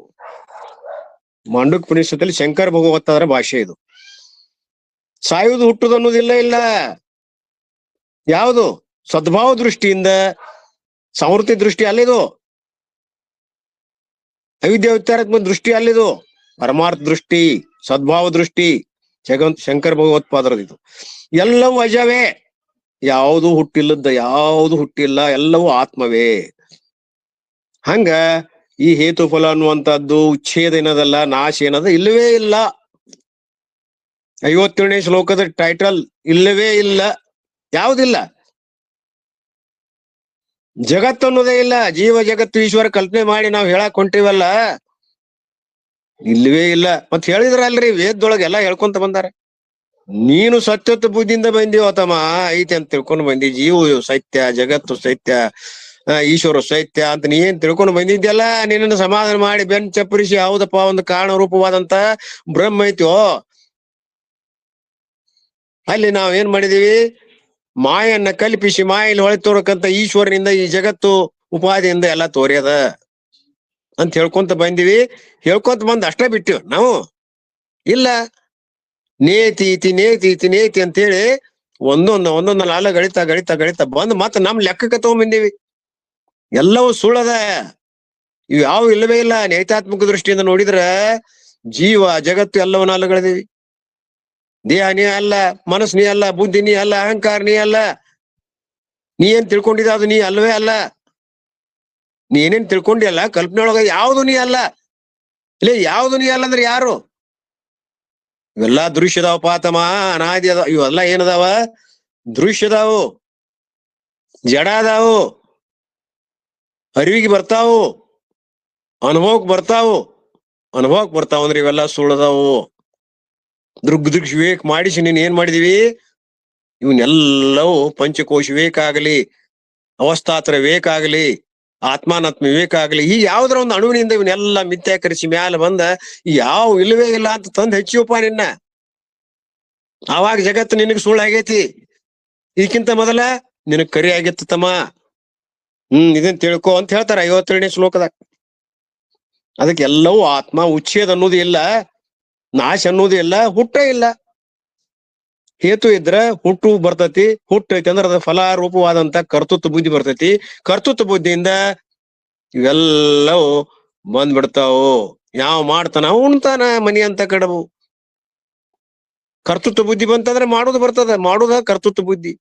ಮಾಂಡುಕ್ಯೋಪನಿಷತ್ತಲ್ಲಿ ಶಂಕರ ಭಗವತ್ತದರ ಭಾಷೆ ಇದು. ಸಾಯುವುದು ಹುಟ್ಟುದು ಅನ್ನೋದಿಲ್ಲ. ಇಲ್ಲ. ಯಾವುದು? ಸದ್ಭಾವ ದೃಷ್ಟಿಯಿಂದ, ಸಂವೃತ್ತಿ ದೃಷ್ಟಿ ಅಲ್ಲಿದು, ಅವಿದ್ಯಾ ವಿಚಾರಾತ್ಮಕ ದೃಷ್ಟಿ ಅಲ್ಲಿದು, ಪರಮಾರ್ಥ ದೃಷ್ಟಿ, ಸದ್ಭಾವ ದೃಷ್ಟಿ ಶಂಕರ ಭಗವತ್ಪಾದರದಿದು. ಎಲ್ಲವೂ ಅಜವೇ, ಯಾವುದು ಹುಟ್ಟಿಲ್ಲದ, ಯಾವುದು ಹುಟ್ಟಿಲ್ಲ, ಎಲ್ಲವೂ ಆತ್ಮವೇ. ಹಂಗ ಈ ಹೇತುಫಲ ಅನ್ನುವಂಥದ್ದು ಉಚ್ಛೇದ ಏನದಲ್ಲ, ನಾಶ ಏನದ ಇಲ್ಲವೇ ಇಲ್ಲ. 57ನೇ ಶ್ಲೋಕದ ಟೈಟಲ್ ಇಲ್ಲವೇ ಇಲ್ಲ, ಯಾವುದಿಲ್ಲ. ಜಗತ್ತು ಅನ್ನೋದೇ ಇಲ್ಲ. ಜೀವ ಜಗತ್ತು ಈಶ್ವರ ಕಲ್ಪನೆ ಮಾಡಿ ನಾವು ಹೇಳಕ್ ಹೊಂಟಿವಲ್ಲ, ಇಲ್ಲವೇ ಇಲ್ಲ. ಮತ್ ಹೇಳಿದ್ರಲ್ರಿ, ವೇದದೊಳಗೆ ಎಲ್ಲಾ ಹೇಳ್ಕೊಂತ ಬಂದಾರ. ನೀನು ಸತ್ಯತ್ವ ಬುದ್ಧಿಯಿಂದ ಬಂದಿವ ತಮ್ಮ, ಐತಿ ಅಂತ ತಿಳ್ಕೊಂಡು ಬಂದಿ. ಜೀವ ಸತ್ಯ, ಜಗತ್ತು ಸತ್ಯ, ಈಶ್ವರ ಸತ್ಯ ಅಂತ ನೀ ಏನ್ ತಿಳ್ಕೊಂಡು ಬಂದಿದ್ಯಲ್ಲ, ನಿನ್ನನ್ನು ಸಮಾಧಾನ ಮಾಡಿ ಬೆನ್ ಚಪ್ಪರಿಸಿ, ಹೌದಪ್ಪ ಒಂದು ಕಾರಣ ರೂಪವಾದಂತ ಬ್ರಹ್ಮ ಐತ್ಯೋ. ಅಲ್ಲಿ ನಾವ್ ಏನ್ ಮಾಡಿದೀವಿ? ಮಾಯನ್ನ ಕಲ್ಪಿಸಿ ಮಾಯಲ್ಲಿ ಹೊಳೆ ತೋರಕಂತ ಈಶ್ವರನಿಂದ ಈ ಜಗತ್ತು ಉಪಾಧಿಯಿಂದ ಎಲ್ಲ ತೋರ್ಯದ ಅಂತ ಹೇಳ್ಕೊಂತ ಬಂದಿವಿ. ಹೇಳ್ಕೊಂತ ಬಂದ್ ಅಷ್ಟೇ ಬಿಟ್ಟಿವ್ ನಾವು. ಇಲ್ಲ, ನೇತಿ ಇತಿ ನೇತಿ ಇತಿ ನೇತಿ ಅಂತೇಳಿ ಒಂದೊಂದು ಲಾಲ ಗಣಿತ ಗಣಿತ ಗಣಿತ ಬಂದ್ ಮತ್ತ ನಮ್ ಲೆಕ್ಕಕ್ಕೆ ತಗೊಂಡ್ಬಂದಿವಿ. ಎಲ್ಲವೂ ಸುಳ್ಳದ, ಇವು ಯಾವ ಇಲ್ಲವೇ ಇಲ್ಲ. ನೈತಾತ್ಮಕ ದೃಷ್ಟಿಯಿಂದ ನೋಡಿದ್ರ ಜೀವ ಜಗತ್ತು ಎಲ್ಲವೂ ನಾಲಗಳಿದೀವಿ. ದೇಹ ನೀ ಅಲ್ಲ, ಮನಸ್ಸು ನೀ ಅಲ್ಲ, ಬುದ್ಧಿ ನೀ ಅಲ್ಲ, ಅಹಂಕಾರ ನೀ ಅಲ್ಲ. ನೀ ಏನ್ ತಿಳ್ಕೊಂಡಿದ ಅದು ನೀ ಅಲ್ವೇ ಅಲ್ಲ. ನೀ ಏನೇನ್ ತಿಳ್ಕೊಂಡಿ ಅಲ್ಲ ಕಲ್ಪನೆ ಒಳಗ, ಯಾವ್ದು ನೀ ಅಲ್ಲ. ಇಲ್ಲ, ಯಾವ್ದು ನೀ ಅಲ್ಲ ಅಂದ್ರೆ ಯಾರು? ಇವೆಲ್ಲಾ ದೃಶ್ಯದಾವ ಪಾತಮ, ಅನಾದಿ ಅದಾವ. ಇವೆಲ್ಲ ಏನದಾವ? ದೃಶ್ಯದಾವು, ಜಡ ಅದಾವು, ಅರಿವಿಗೆ ಬರ್ತಾವು, ಅನುಭವಕ್ ಬರ್ತಾವು. ಅನುಭವಕ್ ಬರ್ತಾವ ಅಂದ್ರೆ ಇವೆಲ್ಲ ಸುಳ್ಳದಾವು. ದೃಗ್ ವಿವೇಕ್ ಮಾಡಿಸಿ ನೀನ್ ಏನ್ ಮಾಡಿದೀವಿ? ಇವನ್ನೆಲ್ಲವೂ ಪಂಚಕೋಶ ವಿವೇಕ ಆಗಲಿ, ಅವಸ್ಥಾತ್ರ ವಿವೇಕ ಆಗಲಿ, ಆತ್ಮಾನಾತ್ಮ ವಿವೇಕ ಆಗಲಿ, ಈ ಯಾವ್ದ್ರ ಒಂದು ಅಣುವಿನಿಂದ ಇವನ್ನೆಲ್ಲ ಮಿಥ್ಯಾಕರಿಸಿ ಮ್ಯಾಲ ಬಂದ ಯಾವ ಇಲ್ಲವೇ ಇಲ್ಲ ಅಂತ ತಂದ್ ಹೆಚ್ಚಿವಪ್ಪ ನಿನ್ನ. ಆವಾಗ ಜಗತ್ತು ನಿನಗ್ ಸುಳ್ಳು ಆಗೈತಿ. ಇದಕ್ಕಿಂತ ಮೊದಲ ನಿನಗ್ ಕರಿ ಆಗಿತ್ತು ತಮ್ಮ. ಇದನ್ ತಿಳ್ಕೊ ಅಂತ ಹೇಳ್ತಾರ 57ನೇ ಶ್ಲೋಕದಾಗ. ಅದಕ್ಕೆ ಎಲ್ಲವೂ ಆತ್ಮ, ಉಚ್ಛೇದ ಅನ್ನೋದು ಇಲ್ಲ, ನಾಶ ಅನ್ನೋದು ಇಲ್ಲ, ಹುಟ್ಟೇ ಇಲ್ಲ. ಹೇತು ಇದ್ರ ಹುಟ್ಟು ಬರ್ತತಿ, ಹುಟ್ಟೈತಿ ಅಂದ್ರೆ ಅದ ಫಲಾರೂಪವಾದಂತ ಕರ್ತೃತ್ವ ಬುದ್ಧಿ ಬರ್ತೈತಿ. ಕರ್ತೃತ್ವ ಬುದ್ಧಿಯಿಂದ ಇವೆಲ್ಲವೂ ಬಂದ್ಬಿಡ್ತಾವು. ಯಾವ ಮಾಡ್ತಾನ ಉಣ್ತಾನ ಮನಿ ಅಂತ ಕಡವು. ಕರ್ತೃತ್ವ ಬುದ್ಧಿ ಬಂತಂದ್ರೆ ಮಾಡೋದು ಬರ್ತದ, ಮಾಡುದ ಕರ್ತೃತ್ವ ಬುದ್ಧಿ.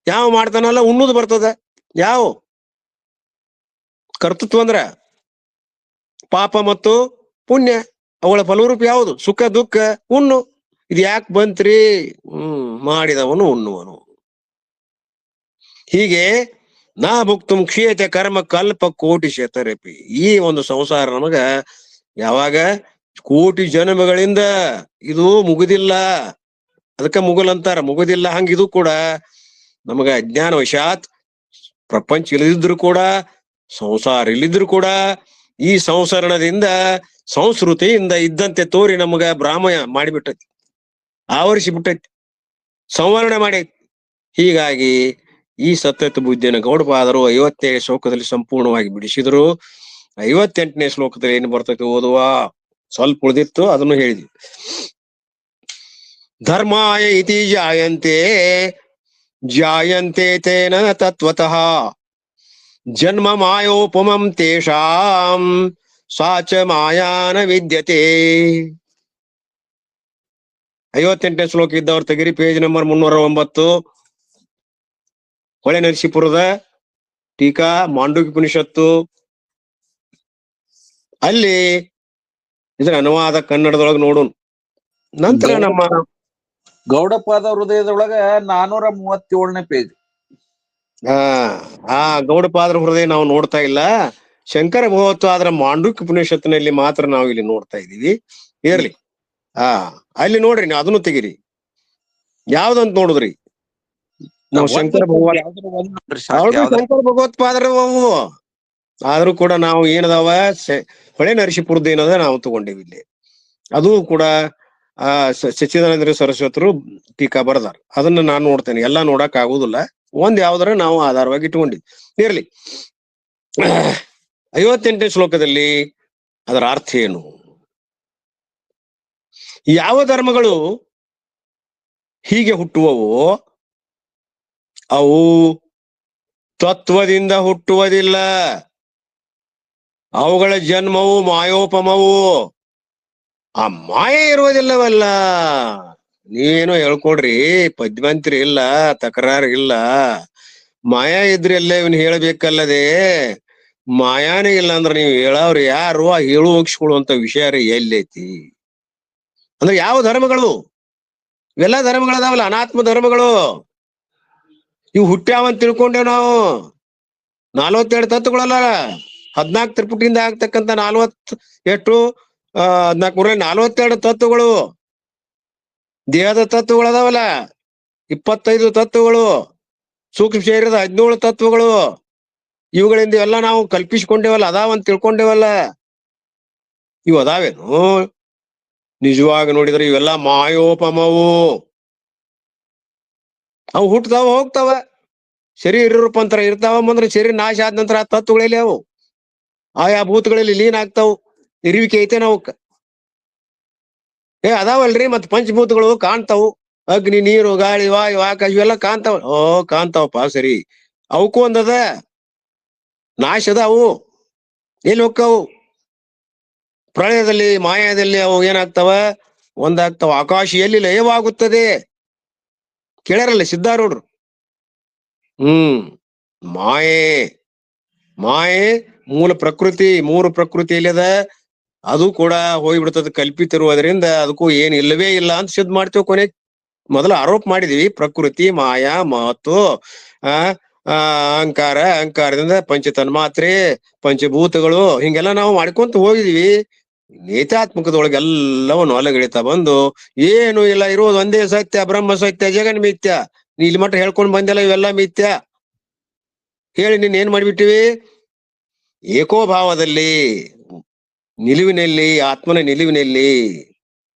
ಯಾವ ಮಾಡ್ತಾನಲ್ಲ ಉಣ್ಣುದು ಬರ್ತದ. ಯಾವ ಕರ್ತೃತ್ವ ಅಂದ್ರ ಪಾಪ ಮತ್ತು ಪುಣ್ಯ, ಅವುಗಳ ಫಲರೂಪ ಯಾವುದು? ಸುಖ ದುಃಖ ಉಣ್ಣು. ಇದು ಯಾಕೆ ಬಂತ್ರಿ? ಮಾಡಿದವನು ಉಣ್ಣುವನು. ಹೀಗೆ ನಾ ಭುಕ್ತುಂ ಕ್ಷೀಯತೆ ಕರ್ಮ ಕಲ್ಪ ಕೋಟಿ ಶತರಪಿ. ಈ ಒಂದು ಸಂಸಾರ ನಮಗ ಯಾವಾಗ ಕೋಟಿ ಜನ್ಮಗಳಿಂದ ಇದು ಮುಗುದಿಲ್ಲ, ಅದಕ್ಕ ಮುಗುಲ್ ಅಂತಾರ, ಮುಗುದಿಲ್ಲ. ಹಂಗ ಇದು ಕೂಡ ನಮಗ ಅಜ್ಞಾನ ವಶಾತ್ ಪ್ರಪಂಚ ಇಲ್ಲದಿದ್ರು ಕೂಡ, ಸಂಸಾರ ಇಲ್ಲಿದ್ರು ಕೂಡ, ಈ ಸಂಸರಣದಿಂದ ಸಂಸ್ಕೃತಿಯಿಂದ ಇದ್ದಂತೆ ತೋರಿ ನಮಗ ಬ್ರಾಹ್ಮಣ ಮಾಡಿಬಿಟ್ಟೈತಿ, ಆವರಿಸಿ ಬಿಟ್ಟೈತಿ, ಸಂವರ್ಣ ಮಾಡೈತಿ. ಹೀಗಾಗಿ ಈ ಸತ್ಯತ್ವ ಬುದ್ಧಿಯನ್ನು ಗೌಡಪಾದರು 57 ಶ್ಲೋಕದಲ್ಲಿ ಸಂಪೂರ್ಣವಾಗಿ ಬಿಡಿಸಿದ್ರು. 58ನೇ ಶ್ಲೋಕದಲ್ಲಿ ಏನು ಬರ್ತೈತಿ ಓದುವ, ಸ್ವಲ್ಪ ಉಳಿದಿತ್ತು, ಅದನ್ನು ಹೇಳಿದ್ವಿ. ಧರ್ಮಾಯ ಇತಿ ಜಾಯಂತೆ ಜಾಯಂತೆ ತೇನ ತತ್ವತಃ ಜನ್ಮ ಮಾಯೋಪಮಂ ತೇಷಾಂ ಸಾಚ ಮಾಯಾನ ವಿದ್ಯತೆ. 58ನೇ ಶ್ಲೋಕ ಇದ್ದವ್ರು ತೆಗಿರಿ, ಪೇಜ್ ನಂಬರ್ 309, ಹೊಳೆ ನರಸೀಪುರದ ಟೀಕಾ ಮಾಂಡುಕ್ಯ ಉಪನಿಷತ್ತು. ಅಲ್ಲಿ ಇದರ ಅನುವಾದ ಕನ್ನಡದೊಳಗೆ ನೋಡೋಣ. ನಂತರ ನಮ್ಮ ಗೌಡಪಾದ ಹೃದಯದೊಳಗ 437ನೇ ಪೇಜ್. ಗೌಡಪಾದ್ರ ಹೃದಯ ನಾವು ನೋಡ್ತಾ ಇಲ್ಲ, ಶಂಕರ ಭಗವತ್ಪಾದರ ಮಾಂಡುಕ್ಯ ಉಪನಿಷತ್ತಿನಲ್ಲಿ ಮಾತ್ರ ನಾವು ಇಲ್ಲಿ ನೋಡ್ತಾ ಇದೀವಿ. ಇರ್ಲಿ, ಅಲ್ಲಿ ನೋಡ್ರಿ, ನೀವು ಅದನ್ನು ತೆಗಿರಿ. ಯಾವ್ದಂತ ನೋಡುದ್ರಿ? ನಾವು ಶಂಕರ ಶಂಕರ ಭಗವತ್ಪಾದರ ಅವು, ಆದ್ರೂ ಕೂಡ ನಾವು ಏನದಾವ ಹೊಳೆ ನರಸೀಪುರದ ಏನದ ನಾವು ತಗೊಂಡೇವಿ ಇಲ್ಲಿ. ಅದು ಕೂಡ ಸಚ್ಚಿದಾನಂದ ಸರಸ್ವತರು ಟೀಕಾ ಬರ್ದಾರ, ಅದನ್ನ ನಾನು ನೋಡ್ತೇನೆ. ಎಲ್ಲಾ ನೋಡಕ್ ಆಗುದಿಲ್ಲ, ಒಂದ್ ಯಾವ್ದಾರ ನಾವು ಆಧಾರವಾಗಿ ಇಟ್ಕೊಂಡಿದ್ವಿ. ಇರ್ಲಿ, 58ನೇ ಶ್ಲೋಕದಲ್ಲಿ ಅದರ ಅರ್ಥ ಏನು? ಯಾವ ಧರ್ಮಗಳು ಹೀಗೆ ಹುಟ್ಟುವವೋ ಅವು ತತ್ವದಿಂದ ಹುಟ್ಟುವುದಿಲ್ಲ, ಅವುಗಳ ಜನ್ಮವು ಮಾಯೋಪಮವು. ಆ ಮಾಯೆ ಇರುವುದಿಲ್ಲವಲ್ಲ. ನೀವೇನೋ ಹೇಳ್ಕೊಡ್ರಿ, ಪದ್ಮಂತ್ರಿ ಇಲ್ಲ, ತಕರಾರು ಇಲ್ಲ, ಮಾಯಾ ಇದ್ರೆ ಎಲ್ಲ ಇವನ್ ಹೇಳ್ಬೇಕಲ್ಲದೆ, ಮಾಯಾನೇ ಇಲ್ಲ ಅಂದ್ರೆ ನೀವು ಹೇಳವ್ರು ಯಾರು? ಆ ಹೇಳು ಹೋಗಿಸ್ಕೊಳ್ಳುವಂತ ವಿಷಯ ಎಲ್ಲೈತಿ ಅಂದ್ರೆ ಯಾವ ಧರ್ಮಗಳು? ಇವೆಲ್ಲ ಧರ್ಮಗಳದಾವಲ್ಲ, ಅನಾತ್ಮ ಧರ್ಮಗಳು. ಇವು ಹುಟ್ಟ್ಯಾವಂತ ತಿಳ್ಕೊಂಡೇವ್ ನಾವು. 42 ತತ್ವಗಳಲ್ಲ, 14 ತ್ರಿಪುಟಿಯಿಂದ ಆಗ್ತಕ್ಕಂಥ 42 ತತ್ವಗಳು. ದೇಹದ ತತ್ವಗಳು ಅದಾವಲ್ಲ 25 ತತ್ವಗಳು, ಸೂಕ್ಷ್ಮ ಶರೀರದ 17 ತತ್ವಗಳು. ಇವುಗಳಿಂದ ಎಲ್ಲ ನಾವು ಕಲ್ಪಿಸಿಕೊಂಡೇವಲ್ಲ, ಅದಾವಂತ ತಿಳ್ಕೊಂಡೇವಲ್ಲ. ಇವು ಅದಾವೇನು? ನಿಜವಾಗಿ ನೋಡಿದ್ರೆ ಇವೆಲ್ಲ ಮಾಯೋಪಮವು. ಅವು ಹುಟ್ಟತಾವ ಹೋಗ್ತಾವ, ಶರೀರ ರೂಪಾಂತರ ಇರ್ತಾವ. ಮುಂದ್ರೆ ಶರೀರ ನಾಶ ಆದ ನಂತರ ಆ ತತ್ವಗಳಲ್ಲಿ ಅವು ಆಯಾ ಭೂತಗಳಲ್ಲಿ ಲೀನ್ ಆಗ್ತಾವ. ಇರುವಿಕೆ ಐತೇನ ಅವಕ್ಕ? ಅದಾವಲ್ರಿ, ಮತ್ ಪಂಚಭೂತಗಳು ಕಾಣ್ತಾವು. ಅಗ್ನಿ, ನೀರು, ಗಾಳಿ, ವಾಯು, ಆಕಾಶ ಇವೆಲ್ಲ ಕಾಣ್ತಾವ. ಕಾಣ್ತಾವಪ್ಪ, ಸರಿ. ಅವಕ್ಕೂ ಒಂದದ ನಾಶ ಅದ. ಅವು ಎಲ್ಲಿ ಹೋಗ್ತಾವು? ಪ್ರಳಯದಲ್ಲಿ, ಮಾಯಾದಲ್ಲಿ ಅವು ಏನಾಗ್ತಾವ? ಒಂದಾಗ್ತಾವ. ಆಕಾಶ ಎಲ್ಲಿ ಲಯವಾಗುತ್ತದೆ ಕೇಳ್ಯಾರಲ್ಲ ಸಿದ್ಧಾರೂಢರು. ಮಾಯೆ ಮೂಲ ಪ್ರಕೃತಿ, 3 ಪ್ರಕೃತಿ ಎಲ್ಲಿದ ಅದು ಕೂಡ ಹೋಗ್ಬಿಡ್ತದ. ಕಲ್ಪಿತಿರುವುದರಿಂದ ಅದಕ್ಕೂ ಏನ್ ಇಲ್ಲವೇ ಇಲ್ಲ ಅಂತ ಸಿದ್ಧ ಮಾಡ್ತೇವೆ. ಕೊನೆ ಮೊದಲು ಆರೋಪ ಮಾಡಿದೀವಿ, ಪ್ರಕೃತಿ, ಮಾಯಾ ಮತ್ತು ಅಹಂಕಾರ, ಅಹಂಕಾರದಿಂದ ಪಂಚ ತನ್ಮಾತ್ರೆ, ಪಂಚಭೂತಗಳು, ಹಿಂಗೆಲ್ಲ ನಾವು ಮಾಡ್ಕೊಂತ ಹೋಗಿದೀವಿ. ನೇತಾತ್ಮಕದೊಳಗೆ ಎಲ್ಲವನ್ನು ಅಲಗಡಿತಾ ಬಂದು ಏನು ಇಲ್ಲ, ಇರೋದು ಒಂದೇ ಸತ್ಯ, ಬ್ರಹ್ಮ ಸತ್ಯ, ಜಗನ್ ಮಿಥ್ಯ. ನೀ ಇಲ್ಲಿ ಮಟ್ಟ ಹೇಳ್ಕೊಂಡ್ ಬಂದೆಲ್ಲ ಇವೆಲ್ಲ ಮಿಥ್ಯ ಹೇಳಿ ನೀನ್ ಏನ್ ಮಾಡ್ಬಿಟ್ಟಿವಿ? ಏಕೋಭಾವದಲ್ಲಿ, ನಿಲುವಿನಲ್ಲಿ, ಆತ್ಮನ ನಿಲುವಿನಲ್ಲಿ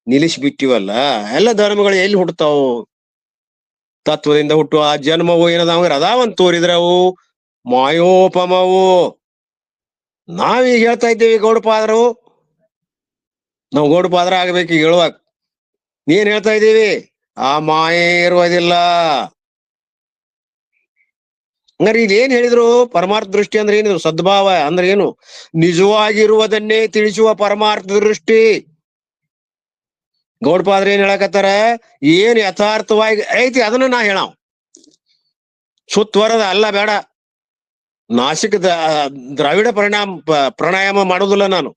ನಿಲ್ಲಿಸಿಬಿಟ್ಟಿವಲ್ಲ. ಎಲ್ಲ ಧರ್ಮಗಳು ಎಲ್ಲಿ ಹುಟ್ಟತಾವು? ತತ್ವದಿಂದ ಹುಟ್ಟುವ. ಆ ಜನ್ಮವು ಏನದಾವ ಅದಾವಂತ ತೋರಿದ್ರೆ ಅವು ಮಾಯೋಪಮವು. ನಾವೀಗ ಹೇಳ್ತಾ ಇದ್ದೇವೆ ಗೌಡಪಾದರು, ನಾವು ಗೌಡಪಾದ್ರ ಆಗ್ಬೇಕು ಈಗ ಹೇಳುವಾಗ. ನೀನ್ ಹೇಳ್ತಾ ಇದ್ದೀವಿ ಆ ಮಾಯೆ ಇರುವುದಿಲ್ಲ. ಹಂಗಾರೆ ಈಗ ಏನ್ ಹೇಳಿದ್ರು? ಪರಮಾರ್ಥ ದೃಷ್ಟಿ ಅಂದ್ರೆ ಏನಿದ್ರು? ಸದ್ಭಾವ ಅಂದ್ರೆ ಏನು? ನಿಜವಾಗಿರುವುದನ್ನೇ ತಿಳಿಸುವ ಪರಮಾರ್ಥ ದೃಷ್ಟಿ. ಗೌಡಪಾದ್ರ ಏನ್ ಹೇಳಕತ್ತಾರ? ಏನ್ ಯಥಾರ್ಥವಾಗಿ ಐತಿ ಅದನ್ನ ನಾ ಹೇಳಾವ್, ಸುತ್ತವರದ ಅಲ್ಲ, ಬೇಡ. ನಾಸಿಕ ದ್ರಾವಿಡ ಪ್ರಾಣಾಯಾಮ ಮಾಡುದಿಲ್ಲ ನಾನು.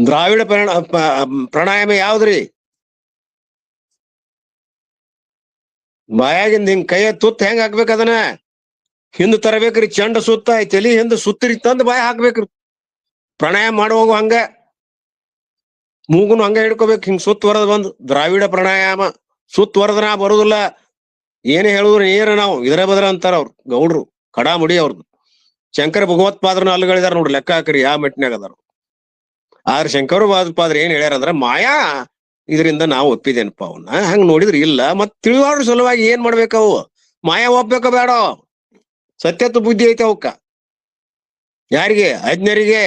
ದ್ರಾವಿಡ ಪ್ರಾಣಾಯಾಮ ಯಾವ್ದ್ರಿ? ಬಾಯಾಗಿಂದ ಹಿಂಗ್ ಕೈಯ ತುತ್ತ ಹೆಂಗ್ ಹಾಕ್ಬೇಕ ಅದನ್ನ ಹಿಂದ್ ತರಬೇಕ್ರಿ, ಚಂಡ ಸುತ್ತ ತಲಿ ಹಿಂದ್ ಸುತ್ತರಿ ತಂದ್ ಬಾಯ ಹಾಕ್ಬೇಕ್ರಿ. ಪ್ರಾಣಾಯಾಮ ಮಾಡುವಾಗ ಹಂಗ ಮೂಗುನು ಹಂಗ ಹಿಡ್ಕೋಬೇಕು, ಹಿಂಗ್ ಸುತ್ತ ವರದ ಬಂದು ದ್ರಾವಿಡ ಪ್ರಾಣಾಯಾಮ. ಸುತ್ತ ವರದನ ಬರುದಿಲ್ಲ, ಏನೇ ಹೇಳುದ್ರು ನೇರ ನಾವು ಇದರ ಬದ್ರ ಅಂತಾರ ಅವ್ರು ಗೌಡ್ರು, ಕಡಾಮುಡಿ ಅವ್ರದ್ದು. ಶಂಕರ ಭಗವತ್ಪಾದ್ರನ ಅಲ್ಗಳಿದಾರ ನೋಡ್ರಿ, ಲೆಕ್ಕ ಹಾಕ್ರಿ ಯಾವ ಮೆಟ್ನ್ಯಾಗ ಅದಾರ. ಆದ್ರೆ ಶಂಕರ ಭಗವತ್ಪಾದ್ರ ಏನ್ ಹೇಳ್ಯಾರಂದ್ರ ಮಾಯಾ ಇದರಿಂದ ನಾವು ಒಪ್ಪಿದೇನಪ್ಪ ಅವನ್ನ. ಹಂಗ ನೋಡಿದ್ರ ಇಲ್ಲ. ಮತ್ ತಿಳಿವಾಡ್ರ ಸಲುವಾಗಿ ಏನ್ ಮಾಡ್ಬೇಕವು? ಮಾಯಾ ಒಪ್ಬೇಕ ಬೇಡ? ಸತ್ಯತ್ವ ಬುದ್ಧಿ ಐತೆ ಅವಕ್ಕ. ಯಾರಿಗೆ? ಅಜ್ಞರಿಗೆ,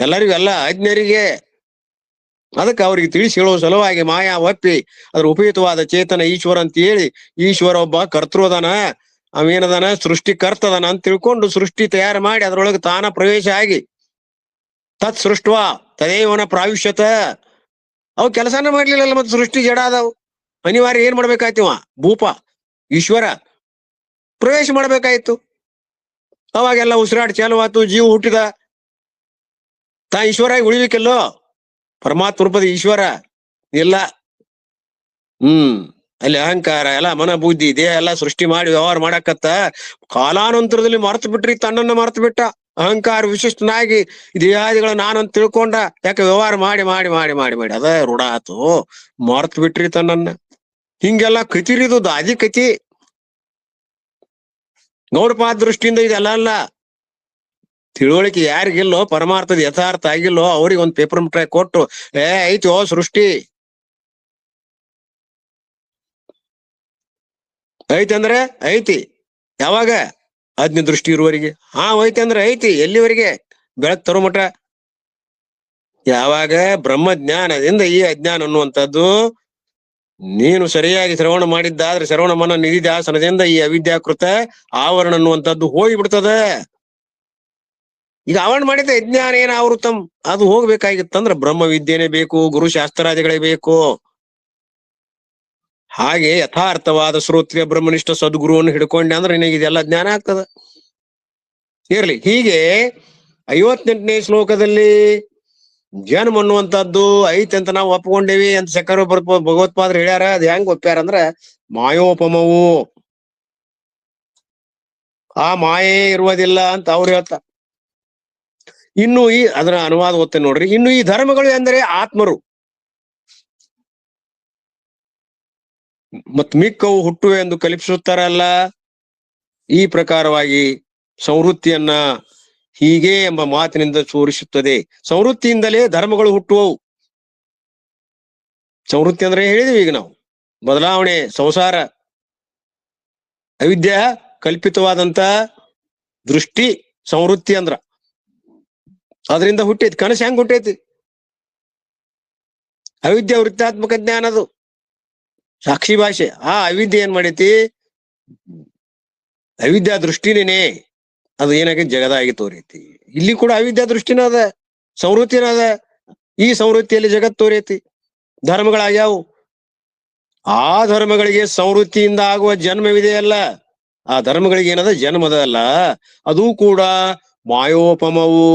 ಎಲ್ಲರಿಗೂ ಅಲ್ಲ, ಅಜ್ಞರಿಗೆ. ಅದಕ್ಕೆ ಅವ್ರಿಗೆ ತಿಳಿಸಿ ಹೇಳುವ ಸಲುವಾಗಿ ಮಾಯಾ ಒಪ್ಪಿ ಅದ್ರ ಉಪಯುಕ್ತವಾದ ಚೇತನ ಈಶ್ವರ ಅಂತ ಹೇಳಿ, ಈಶ್ವರ ಒಬ್ಬ ಕರ್ತೃದಾನ, ಅವೇನದಾನ ಸೃಷ್ಟಿಕರ್ತದಾನ ಅಂತ ತಿಳ್ಕೊಂಡು ಸೃಷ್ಟಿ ತಯಾರು ಮಾಡಿ ಅದ್ರೊಳಗೆ ತಾನ ಪ್ರವೇಶ ಆಗಿ ತತ್ ಸೃಷ್ಟವ ತದೇವನ ಪ್ರಾಯುಷ್ಯತ. ಅವು ಕೆಲಸನ ಮಾಡ್ಲಿಲ್ಲಲ್ಲ, ಮತ್ತೆ ಸೃಷ್ಟಿ ಜಡ ಅದಾವು. ಅನಿವಾರ್ಯ ಏನ್ ಮಾಡ್ಬೇಕಾಯ್ತಿವ? ಭೂಪ ಈಶ್ವರ ಪ್ರವೇಶ ಮಾಡ್ಬೇಕಾಯ್ತು. ಅವಾಗೆಲ್ಲ ಉಸಿರಾಟ ಚಾಲು ಆತು, ಜೀವ ಹುಟ್ಟಿದ. ತಾ ಈಶ್ವರ ಉಳಿಬೇಕಲ್ಲೋ, ಪರಮಾತ್ಮ ರೂಪದ ಈಶ್ವರ ಇಲ್ಲ. ಅಲ್ಲಿ ಅಹಂಕಾರ ಎಲ್ಲ ಮನ ಬುದ್ಧಿ ದೇಹ ಎಲ್ಲ ಸೃಷ್ಟಿ ಮಾಡಿ ವ್ಯವಹಾರ ಮಾಡಕತ್ತ ಕಾಲಾನಂತರದಲ್ಲಿ ಮರ್ತು ಬಿಟ್ರಿ, ತನ್ನನ್ನ ಮರ್ತು ಬಿಟ್ಟ. ಅಹಂಕಾರ ವಿಶಿಷ್ಟನಾಗಿ ದೇಹಾದಿಗಳ ನಾನಂತ ತಿಳ್ಕೊಂಡ. ಯಾಕೆ? ವ್ಯವಹಾರ ಮಾಡಿ ಮಾಡಿ ಮಾಡಿ ಮಾಡಿ ಮಾಡಿ ಅದ ರೂಢ ಆತು, ಮರ್ತು ಬಿಟ್ರಿ ತನ್ನನ್ನ. ಹಿಂಗೆಲ್ಲ ಕತಿರಿದು ದಾದಿ ಕತಿ. ಗೌಡಪಾದ ದೃಷ್ಟಿಯಿಂದ ಇದೆಲ್ಲ ಅಲ್ಲ. ತಿಳುವಳಿಕೆ ಯಾರಿಗಿಲ್ಲೋ, ಪರಮಾರ್ಥದ ಯಥಾರ್ಥ ಆಗಿಲ್ಲೋ, ಅವ್ರಿಗೆ ಒಂದು ಪೇಪರ್ ಮಿಠಾಯಿ ಕೊಟ್ಟು ಐತಿ ಓ ಸೃಷ್ಟಿ ಐತಿ ಅಂದ್ರೆ ಐತಿ. ಯಾವಾಗ? ಅಜ್ಞ ದೃಷ್ಟಿ ಇರುವವರಿಗೆ. ಐತಿ ಅಂದ್ರೆ ಐತಿ. ಎಲ್ಲಿವರೆಗೆ? ಬೆಳಕ್ ತರೋ ಮಠ. ಯಾವಾಗ ಬ್ರಹ್ಮಜ್ಞಾನದಿಂದ ಈ ಅಜ್ಞಾನ ಅನ್ನುವಂಥದ್ದು ನೀನು ಸರಿಯಾಗಿ ಶ್ರವಣ ಮಾಡಿದ್ದಾದ್ರೆ, ಶ್ರವಣ ಮನ ನಿಧಿಧ್ಯಾಸನದಿಂದ ಈ ಅವಿದ್ಯಾಕೃತ ಆವರಣ ಅನ್ನುವಂಥದ್ದು ಹೋಗಿ ಬಿಡ್ತದ. ಈಗ ಆವರಣ ಮಾಡಿದ್ದ ಅಜ್ಞಾನ ಏನ ಆವೃತಂ ಅದು ಹೋಗ್ಬೇಕಾಗಿತ್ತಂದ್ರ ಬ್ರಹ್ಮ ವಿದ್ಯೆನೇ ಬೇಕು, ಗುರು ಶಾಸ್ತ್ರಾದಿಗಳೇ ಬೇಕು. ಹಾಗೆ ಯಥಾರ್ಥವಾದ ಶ್ರೋತ್ರಿಯ ಬ್ರಹ್ಮನಿಷ್ಠ ಸದ್ಗುರುವನ್ನು ಹಿಡ್ಕೊಂಡೆ ಅಂದ್ರೆ ನಿನಗೆ ಇದೆಲ್ಲ ಜ್ಞಾನ ಆಗ್ತದ. ಇರ್ಲಿ. ಹೀಗೆ 58ನೇ ಶ್ಲೋಕದಲ್ಲಿ ಜನ್ಮ ಅನ್ನುವಂಥದ್ದು ಐತಿ ಅಂತ ನಾವು ಒಪ್ಕೊಂಡೇವಿ ಅಂತ ಶಂಕರ ಭಗವತ್ಪಾದ್ರು ಹೇಳ್ಯಾರ. ಅದ್ ಹೆಂಗ್ ಒಪ್ಪ್ಯಾರ ಅಂದ್ರ ಮಾಯೋಪಮವು, ಆ ಮಾಯೇ ಇರುವುದಿಲ್ಲ ಅಂತ ಅವ್ರು ಹೇಳ್ತಾರ. ಇನ್ನು ಅದರ ಅನುವಾದ ಓದ್ತೇನೆ ನೋಡ್ರಿ. ಇನ್ನು ಈ ಧರ್ಮಗಳು ಎಂದರೆ ಆತ್ಮರು, ಮತ್ ಮಿಕ್ಕವು ಹುಟ್ಟುವೆ ಎಂದು ಕಲ್ಪಿಸುತ್ತಾರಲ್ಲ. ಈ ಪ್ರಕಾರವಾಗಿ ಸಂವೃತ್ತಿಯನ್ನ ಹೀಗೆ ಎಂಬ ಮಾತಿನಿಂದ ತೋರಿಸುತ್ತದೆ. ಸಂವೃತ್ತಿಯಿಂದಲೇ ಧರ್ಮಗಳು ಹುಟ್ಟುವವು. ಸಂವೃತ್ತಿ ಅಂದ್ರೆ ಹೇಳಿದೀವಿ ಈಗ ನಾವು, ಬದಲಾವಣೆ, ಸಂಸಾರ, ಅವಿದ್ಯಾ ಕಲ್ಪಿತವಾದಂತ ದೃಷ್ಟಿ ಸಂವೃತ್ತಿ ಅಂದ್ರ ಅದರಿಂದ ಹುಟ್ಟೈತಿ. ಕನಸು ಹೆಂಗ್ ಹುಟ್ಟೈತಿ? ಅವಿದ್ಯಾ ವೃತ್ತಾತ್ಮಕ ಜ್ಞಾನದು ಸಾಕ್ಷಿ ಭಾಷೆ. ಆ ಅವಿದ್ಯೆ ಏನ್ ಮಾಡೈತಿ? ಅವಿದ್ಯಾ ದೃಷ್ಟಿನೇ ಅದು ಏನಾಗೈತಿ? ಜಗದಾಗಿ ತೋರೈತಿ. ಇಲ್ಲಿ ಕೂಡ ಅವಿದ್ಯಾ ದೃಷ್ಟಿನ ಅದ, ಸಂವೃತ್ತಿನ ಅದ. ಈ ಸಂವೃತ್ತಿಯಲ್ಲಿ ಜಗತ್ ತೋರೈತಿ. ಧರ್ಮಗಳಾಗ್ಯಾವು. ಆ ಧರ್ಮಗಳಿಗೆ ಸಂವೃತ್ತಿಯಿಂದ ಆಗುವ ಜನ್ಮವಿದೆಯಲ್ಲ, ಆ ಧರ್ಮಗಳಿಗೆ ಏನದ? ಜನ್ಮದ ಅಲ್ಲ, ಅದು ಕೂಡ ಮಾಯೋಪಮವು.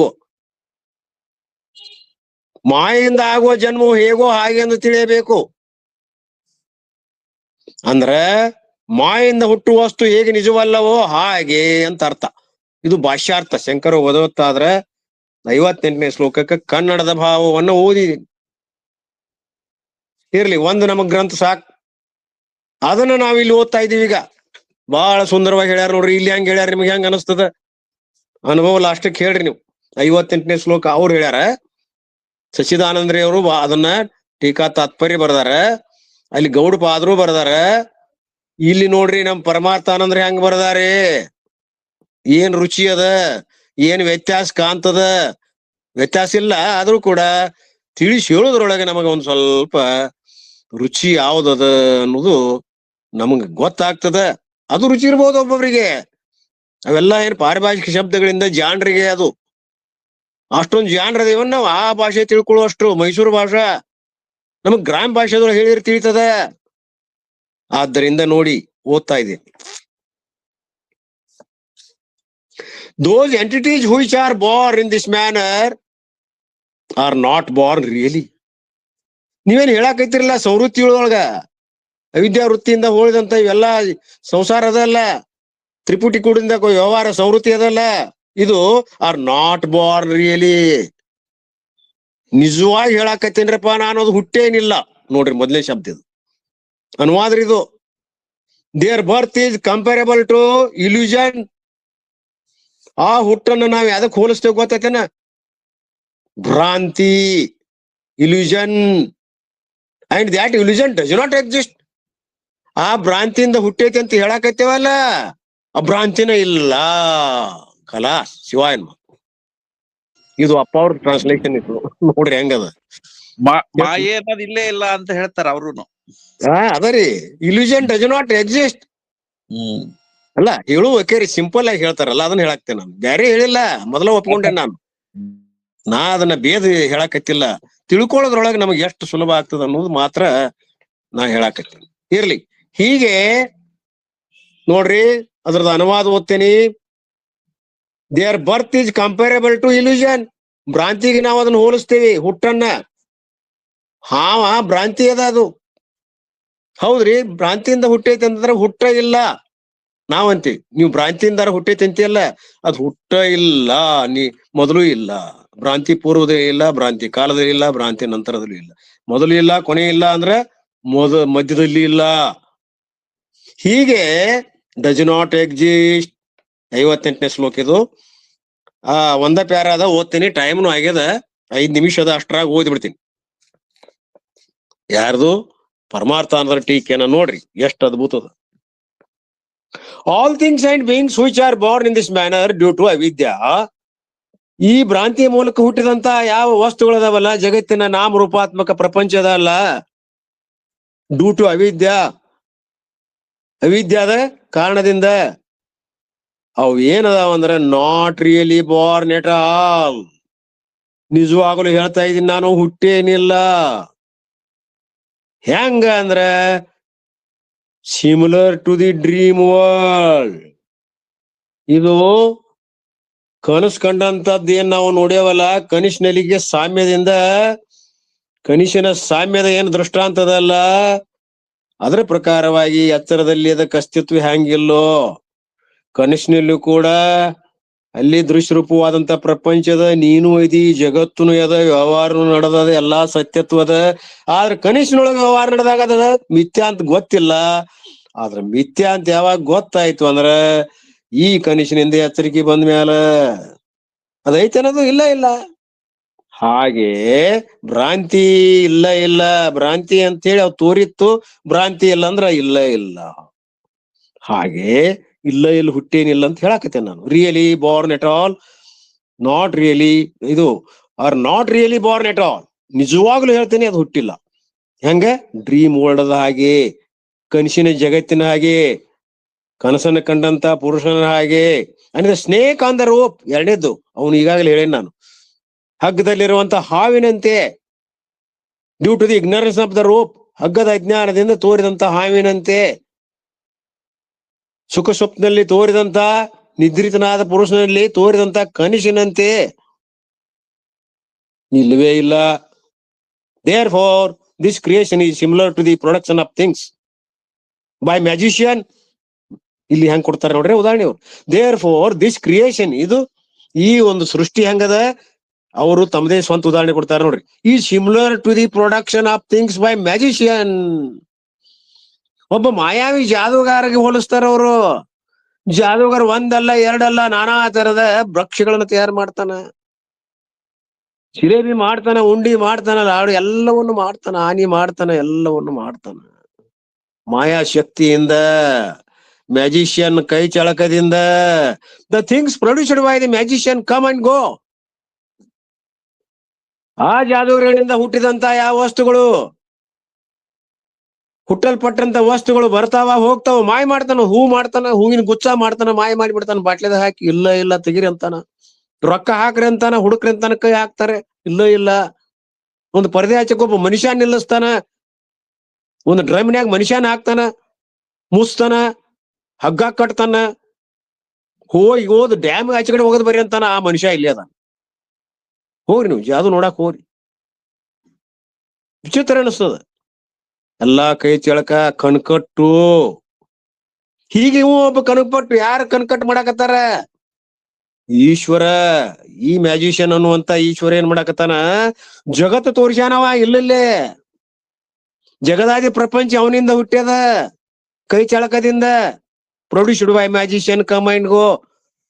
ಮಾಯಿಂದ ಆಗುವ ಜನ್ಮವು ಹೇಗೋ ಹಾಗೆ ಎಂದು ತಿಳಿಯಬೇಕು. ಅಂದ್ರ ಮಾಯಿಂದ ಹುಟ್ಟುವ ವಸ್ತು ಹೇಗೆ ನಿಜವಲ್ಲವೋ ಹಾಗೆ ಅಂತ ಅರ್ಥ. ಇದು ಭಾಷ್ಯಾರ್ಥ. ಶಂಕರ ಓದೋತ್ತಾದ್ರ 58ನೇ ಶ್ಲೋಕಕ್ಕೆ ಕನ್ನಡದ ಭಾವವನ್ನು ಓದಿದೀನಿ. ಇರ್ಲಿ, ಒಂದು ನಮಗ್ ಗ್ರಂಥ ಸಾಕ್. ಅದನ್ನ ನಾವಿಲ್ಲಿ ಓದ್ತಾ ಇದೀವಿ. ಈಗ ಬಹಳ ಸುಂದರವಾಗಿ ಹೇಳ್ಯಾರ ನೋಡ್ರಿ. ಇಲ್ಲಿ ಹೆಂಗ್ ಹೇಳ್ಯಾರ? ನಿಮ್ಗೆ ಹೆಂಗ್ ಅನಿಸ್ತದ? ಅನುಭವ ಲಾಸ್ಟಕ್ಕೆ ಹೇಳ್ರಿ ನೀವು. 58ನೇ ಶ್ಲೋಕ ಅವ್ರು ಹೇಳ್ಯಾರ. ಸಚ್ಚಿದಾನಂದ್ರಿ ಅವರು ಅದನ್ನ ಟೀಕಾ ತಾತ್ಪರ್ಯ ಬರ್ದಾರ. ಅಲ್ಲಿ ಗೌಡಪಾದ್ರು ಬರ್ದಾರ. ಇಲ್ಲಿ ನೋಡ್ರಿ ನಮ್ ಪರಮಾರ್ಥಾನಂದ್ರ ಹೆಂಗ್ ಬರ್ದಾರೆ. ಏನ್ ರುಚಿ ಅದ, ಏನ್ ವ್ಯತ್ಯಾಸ ಕಾಣ್ತದ. ವ್ಯತ್ಯಾಸ ಇಲ್ಲ, ಆದ್ರೂ ಕೂಡ ತಿಳಿಸಿ ಹೇಳೋದ್ರೊಳಗೆ ನಮಗ ಒಂದ್ ಸ್ವಲ್ಪ ರುಚಿ ಯಾವ್ದದ ಅನ್ನೋದು ನಮಗ್ ಗೊತ್ತಾಗ್ತದ. ಅದು ರುಚಿ ಇರ್ಬೋದು ಒಬ್ಬೊಬ್ರಿಗೆ. ಅವೆಲ್ಲ ಏನ್ ಪಾರಿಭಾಷಿಕ ಶಬ್ದಗಳಿಂದ ಜಾಣ್ರಿಗೆ ಅದು ಅಷ್ಟೊಂದು ಜಾಣ್ರದೇವನ್ ನಾವು ಆ ಭಾಷೆ ತಿಳ್ಕೊಳ್ಳುವಷ್ಟು. ಮೈಸೂರು ಭಾಷಾ ನಮಗ್ ಗ್ರಾಮ ಭಾಷೆದೊಳಗೆ ಹೇಳಿದ್ರೆ ತಿಳಿತದ. ಆದ್ದರಿಂದ ನೋಡಿ, ಓದ್ತಾ ಇದ್ದೀನಿ. Those entities which are born in this manner are not born really. ನೀವೇನ್ ಹೇಳಾಕೈತಿರಲ್ಲ ಸಂವೃತ್ತಿ ಒಳಗ ಅವಿದ್ಯಾ ವೃತ್ತಿಯಿಂದ ಹೋಳಿದಂತ ಇವೆಲ್ಲ ಸಂಸಾರ ಅದಲ್ಲ, ತ್ರಿಪುಟಿ ಕೂಡಿಂದ ವ್ಯವಹಾರ ಸಂವೃತ್ತಿ ಅದಲ್ಲ. ಇದು ಆರ್ ನಾಟ್ ಬಾರ್ನ್ ರಿಯಲಿ. ನಿಜವಾಗಿ ಹೇಳಾಕತ್ತೇನ್ರಪ್ಪ, ನಾನು ಅದು ಹುಟ್ಟೇನಿಲ್ಲ ನೋಡ್ರಿ. ಮೊದಲೇ ಶಬ್ದ ಇದು, ಅನುವಾದ್ರಿ ಇದು. Their birth is comparable to illusion. ಆ ಹುಟ್ಟನ್ನು ನಾವ್ ಯಾವ್ದಕ್ ಹೋಲಿಸ್ತೇವೆ ಗೊತ್ತೈತೇನ? ಭ್ರಾಂತಿ, illusion. And that illusion does not exist. ಆ ಭ್ರಾಂತಿಯಿಂದ ಹುಟ್ಟೈತಿ ಅಂತ ಹೇಳಾಕತ್ತೇವಲ್ಲ, ಆ ಭ್ರಾಂತಿನ ಇಲ್ಲ. ಖಲಾಸ್, ಶಿವಾಯನ್. ಇದು ಅಪ್ಪ ಅವ್ರ ಟ್ರಾನ್ಸ್ಲೇಷನ್ ಇತ್ತು ನೋಡ್ರಿ ಹೆಂಗದ. ಮಾಯೆ ಅನ್ನೋದು ಇಲ್ಲೇ ಇಲ್ಲ ಅಂತ ಹೇಳ್ತಾರ ಅವ್ರುನು. ಅದರಿ, ಇಲ್ಯೂಷನ್ ಡಸ್ ನಾಟ್ ಎಕ್ಸಿಸ್ಟ್. ಅಲ್ಲ ಹೇಳುವಕೇರಿ ಸಿಂಪಲ್ ಆಗಿ ಹೇಳ್ತಾರಲ್ಲ, ಅದನ್ನ ಹೇಳಾಕ್ತೇನೆ ನಾನು, ಬ್ಯಾರೆ ಹೇಳಿಲ್ಲ. ಮೊದಲ ಒಪ್ಕೊಂಡೆ ನಾನು. ನಾ ಅದನ್ನ ಬೇದ ಹೇಳಾಕತ್ತಿಲ್ಲ. ತಿಳ್ಕೊಳ್ಳೋದ್ರೊಳಗೆ ನಮಗೆ ಎಷ್ಟು ಸುಲಭ ಆಗ್ತದ ಅನ್ನೋದು ಮಾತ್ರ ನಾ ಹೇಳಾಕತ್ತೀನಿ. ಇರ್ಲಿ, ಹೀಗೆ ನೋಡ್ರಿ, ಅದ್ರದ್ದು ಅನುವಾದ ಓದ್ತೇನಿ. There birth is comparable to illusion. ಭ್ರಾಂತಿಗೆ ನಾವು ಅದನ್ನ ಹೋಲಿಸ್ತೀವಿ, ಹುಟ್ಟನ್ನ. ಹಾವ ಭ್ರಾಂತಿ ಅದ ಅದು. ಹೌದ್ರಿ, ಭ್ರಾಂತಿಯಿಂದ ಹುಟ್ಟೈತಿ ಅಂತಂದ್ರೆ ಹುಟ್ಟ ಇಲ್ಲ ನಾವಂತೀವಿ. ನೀವು ಭ್ರಾಂತಿಯಿಂದ ಹುಟ್ಟೈತಿ ಅಂತೀಯಲ್ಲ, ಅದು ಹುಟ್ಟ ಇಲ್ಲ. ಮೊದಲು ಇಲ್ಲ, ಭ್ರಾಂತಿ ಪೂರ್ವದಲ್ಲಿ ಇಲ್ಲ, ಭ್ರಾಂತಿ ಕಾಲದಲ್ಲಿ ಇಲ್ಲ, ಭ್ರಾಂತಿ ನಂತರದಲ್ಲಿ ಇಲ್ಲ. ಮೊದಲು ಇಲ್ಲ, ಕೊನೆ ಇಲ್ಲ ಅಂದ್ರೆ ಮಧ್ಯದಲ್ಲಿ ಇಲ್ಲ. ಹೀಗೆ ಡಸ್ ನಾಟ್ ಎಕ್ಸಿಸ್ಟ್. 58ನೇ ಶ್ಲೋಕ ಇದು. ಒಂದ ಪ್ಯಾರ ಅದ, ಓದ್ತೀನಿ. ಟೈಮ್ನು ಆಗ್ಯದ, 5 ನಿಮಿಷದ ಅಷ್ಟ್ರಾಗ ಓದ್ಬಿಡ್ತೀನಿ. ಯಾರ್ದು? ಪರಮಾರ್ಥಾನಂದರ ಟೀಕೆನ ನೋಡ್ರಿ, ಎಷ್ಟು ಅದ್ಭುತ ಅದ. All things and beings which are born in this manner due to avidya. ಈ ಭ್ರಾಂತಿಯ ಮೂಲಕ ಹುಟ್ಟಿದಂತ ಯಾವ ವಸ್ತುಗಳದಾವಲ್ಲ, ಜಗತ್ತಿನ ನಾಮರೂಪಾತ್ಮಕ ಪ್ರಪಂಚದ ಅಲ್ಲ, ಡ್ಯೂ ಟು ಅವಿದ್ಯಾ, ಅವಿದ್ಯಾದ ಕಾರಣದಿಂದ ಅವು ಏನದಾವ ಅಂದ್ರೆ not really born at all. ನಿಜವಾಗಲೂ ಹೇಳ್ತಾ ಇದೀನಿ, ನಾನು ಹುಟ್ಟೇನಿಲ್ಲ. ಹೆಂಗ ಅಂದ್ರ similar to the dream world. ಇದು ಕನಸು ಕಂಡಂತದ್ದು ಏನ್ ನಾವು ನೋಡ್ಯವಲ್ಲ, ಕನಿಷ್ನಲಿಗೆ ಸಾಮ್ಯದಿಂದ, ಕನಿಷ್ಠನ ಸಾಮ್ಯದ ಏನು ದೃಷ್ಟಾಂತದಲ್ಲ, ಅದರ ಪ್ರಕಾರವಾಗಿ ಎತ್ತರದಲ್ಲಿ ಅದಕ್ಕೆ ಅಸ್ತಿತ್ವ ಹೆಂಗಿಲ್ಲೋ, ಕನಿಷ್ಠನಲ್ಲೂ ಕೂಡ ಅಲ್ಲಿ ದೃಶ್ಯರೂಪವಾದಂತ ಪ್ರಪಂಚದ, ನೀನು ಐದಿ, ಜಗತ್ತುನು ಅದ, ವ್ಯವಹಾರನು ನಡೆದದ, ಎಲ್ಲಾ ಸತ್ಯತ್ವದ. ಆದ್ರೆ ಕನಿಷ್ಠನೊಳಗ ವ್ಯವಹಾರ ನಡೆದಾಗ ಅದ ಮಿಥ್ಯಾ ಅಂತ ಗೊತ್ತಿಲ್ಲ. ಆದ್ರ ಮಿಥ್ಯಾ ಅಂತ ಯಾವಾಗ ಗೊತ್ತಾಯ್ತು ಅಂದ್ರ ಈ ಕನಿಷ್ಠನಿಂದ ಎಚ್ಚರಿಕೆ ಬಂದ ಮ್ಯಾಲ. ಅದೈತನದು ಇಲ್ಲ ಇಲ್ಲ. ಹಾಗೆ ಭ್ರಾಂತಿ ಇಲ್ಲ ಇಲ್ಲ, ಭ್ರಾಂತಿ ಅಂತೇಳಿ ಅವ್ ತೋರಿತ್ತು, ಭ್ರಾಂತಿ ಇಲ್ಲ ಅಂದ್ರ ಇಲ್ಲ ಇಲ್ಲ. ಹಾಗೆ ಇಲ್ಲ ಇಲ್ಲ, ಹುಟ್ಟೇನಿಲ್ಲ ಅಂತ ಹೇಳಾಕತ್ತೇನೆ ನಾನು. Really born at all, not really, ಇದು are not really born at all. ನಿಜವಾಗ್ಲೂ ಹೇಳ್ತೇನೆ, ಅದು ಹುಟ್ಟಿಲ್ಲ. ಹೆಂಗ? ಡ್ರೀಮ್ ವರ್ಲ್ಡ್ ಹಾಗೆ, ಕನಸಿನ ಜಗತ್ತಿನ ಹಾಗೆ, ಕನಸನ್ನು ಕಂಡಂತ ಪುರುಷನ ಹಾಗೆ. ಅಂದ್ರೆ ಸ್ನೇಕ್ ಆನ್ ದ ರೋಪ್. ಎರಡನೇದ್ದು ಅವನು ಈಗಾಗಲೇ ಹೇಳೇನಿ ನಾನು. ಹಗ್ಗದಲ್ಲಿರುವಂತ ಹಾವಿನಂತೆ, due to the ignorance of the rope, ಹಗ್ಗದ ಅಜ್ಞಾನದಿಂದ ತೋರಿದಂತ ಹಾವಿನಂತೆ, ಸುಖ ಸ್ವಪ್ನಲ್ಲಿ ತೋರಿದಂತ ನಿದ್ರಿತನಾದ ಪುರುಷನಲ್ಲಿ ತೋರಿದಂತ ಕನಸಿನಂತೆ ಇಲ್ಲವೇ ಇಲ್ಲ. Therefore, this creation is similar to the production of things by magician. ಇಲ್ಲಿ ಹೆಂಗ್ ಕೊಡ್ತಾರೆ ನೋಡ್ರಿ ಉದಾಹರಣೆ. Therefore, this creation, ಇದು ಈ ಒಂದು ಸೃಷ್ಟಿ ಹೆಂಗದ, ಅವರು ತಮ್ಮದೇ ಸ್ವಂತ ಉದಾಹರಣೆ ಕೊಡ್ತಾರೆ ನೋಡ್ರಿ. ಈ similar to the production of things by magician. ಒಬ್ಬ ಮಾಯಾವಿ ಜಾದೂಗಾರರಿಗೆ ಹೋಲಿಸ್ತಾರ ಅವರು. ಜಾದೂಗಾರ ಒಂದಲ್ಲ ಎರಡಲ್ಲ, ನಾನಾ ತರದ ಭಕ್ಷ್ಯಗಳನ್ನ ತಯಾರು ಮಾಡ್ತಾನ, ಜಿಲೇಬಿ ಮಾಡ್ತಾನ, ಉಂಡಿ ಮಾಡ್ತಾನ, ಲಾಡು ಎಲ್ಲವನ್ನು ಮಾಡ್ತಾನ, ಹಾನಿ ಮಾಡ್ತಾನ, ಎಲ್ಲವನ್ನು ಮಾಡ್ತಾನ ಮಾಯಾ ಶಕ್ತಿಯಿಂದ, ಮ್ಯಾಜಿಷಿಯನ್ ಕೈ ಚಳಕದಿಂದ. The things produced by the magician come and go. ಆ ಜಾದೂಗರಗಳಿಂದ ಹುಟ್ಟಿದಂತ ಯಾವ ವಸ್ತುಗಳು, ಹುಟ್ಟಲ್ಪಟ್ಟಂತ ವಸ್ತುಗಳು ಬರ್ತಾವ ಹೋಗ್ತಾವ, ಮಾಯ ಮಾಡ್ತಾನ. ಹೂ ಮಾಡ್ತಾನ, ಹೂವಿನ ಗುಚ್ಚ ಮಾಡ್ತಾನ, ಮಾಯ ಮಾಡಿಬಿಡ್ತಾನ, ಬಾಟ್ಲಿದ ಹಾಕಿ ಇಲ್ಲ ಇಲ್ಲ ತೆಗಿರಿ ಅಂತಾನ. ರೊಕ್ಕ ಹಾಕ್ರಿ ಅಂತಾನ, ಹುಡುಕ್ರಿ ಅಂತಾನ, ಕೈ ಹಾಕ್ತಾರೆ, ಇಲ್ಲ ಇಲ್ಲ. ಒಂದು ಪರದೆ ಹಚ್ಚಕ್ ಒಬ್ಬ ಮನುಷ್ಯ ನಿಲ್ಲಿಸ್ತಾನ, ಒಂದು ಡ್ರಮ್ನ್ಯಾಗ ಮನುಷ್ಯನ ಹಾಕ್ತಾನ, ಮುಸ್ತಾನ, ಹಗ್ಗ ಕಟ್ತಾನ, ಹೋದ್ ಡ್ಯಾಮ್ ಆಚೆ ಕಡೆ ಹೋಗೋದ್ ಬರಿ ಅಂತಾನ. ಆ ಮನುಷ್ಯ ಇಲ್ಲಿ ಅದ. ಹೋಗ್ರಿ ನೀವು ಜಾದು ನೋಡಕ್ ಹೋಗ್ರಿ, ವಿಚಿತ್ರ ಅನಿಸ್ತದ. ಎಲ್ಲಾ ಕೈ ಚಳಕ ಕಣ್ಕಟ್ಟು. ಹೀಗೆ ಇವ ಒಬ್ಬ ಕಣ್ಪಟ್ಟು ಯಾರ ಕಣ್ಕಟ್ಟು ಮಾಡಾಕತ್ತಾರ? ಈಶ್ವರ. ಈ ಮ್ಯಾಜಿಷಿಯನ್ ಅನ್ನುವಂತ ಈಶ್ವರ ಏನ್ ಮಾಡಾಕತ್ತಾನ? ಜಗತ್ತು ತೋರ್ಸ್ಯಾನವ ಇಲ್ಲಲ್ಲೇ. ಜಗದಾದಿ ಪ್ರಪಂಚ ಅವನಿಂದ ಹುಟ್ಟ್ಯದ, ಕೈ ಚಳಕದಿಂದ. ಪ್ರೊಡ್ಯೂಸ್ಡ್ ಬೈ ಮ್ಯಾಜಿಷಿಯನ್ ಕಮೈಂಡ್ ಗೋ.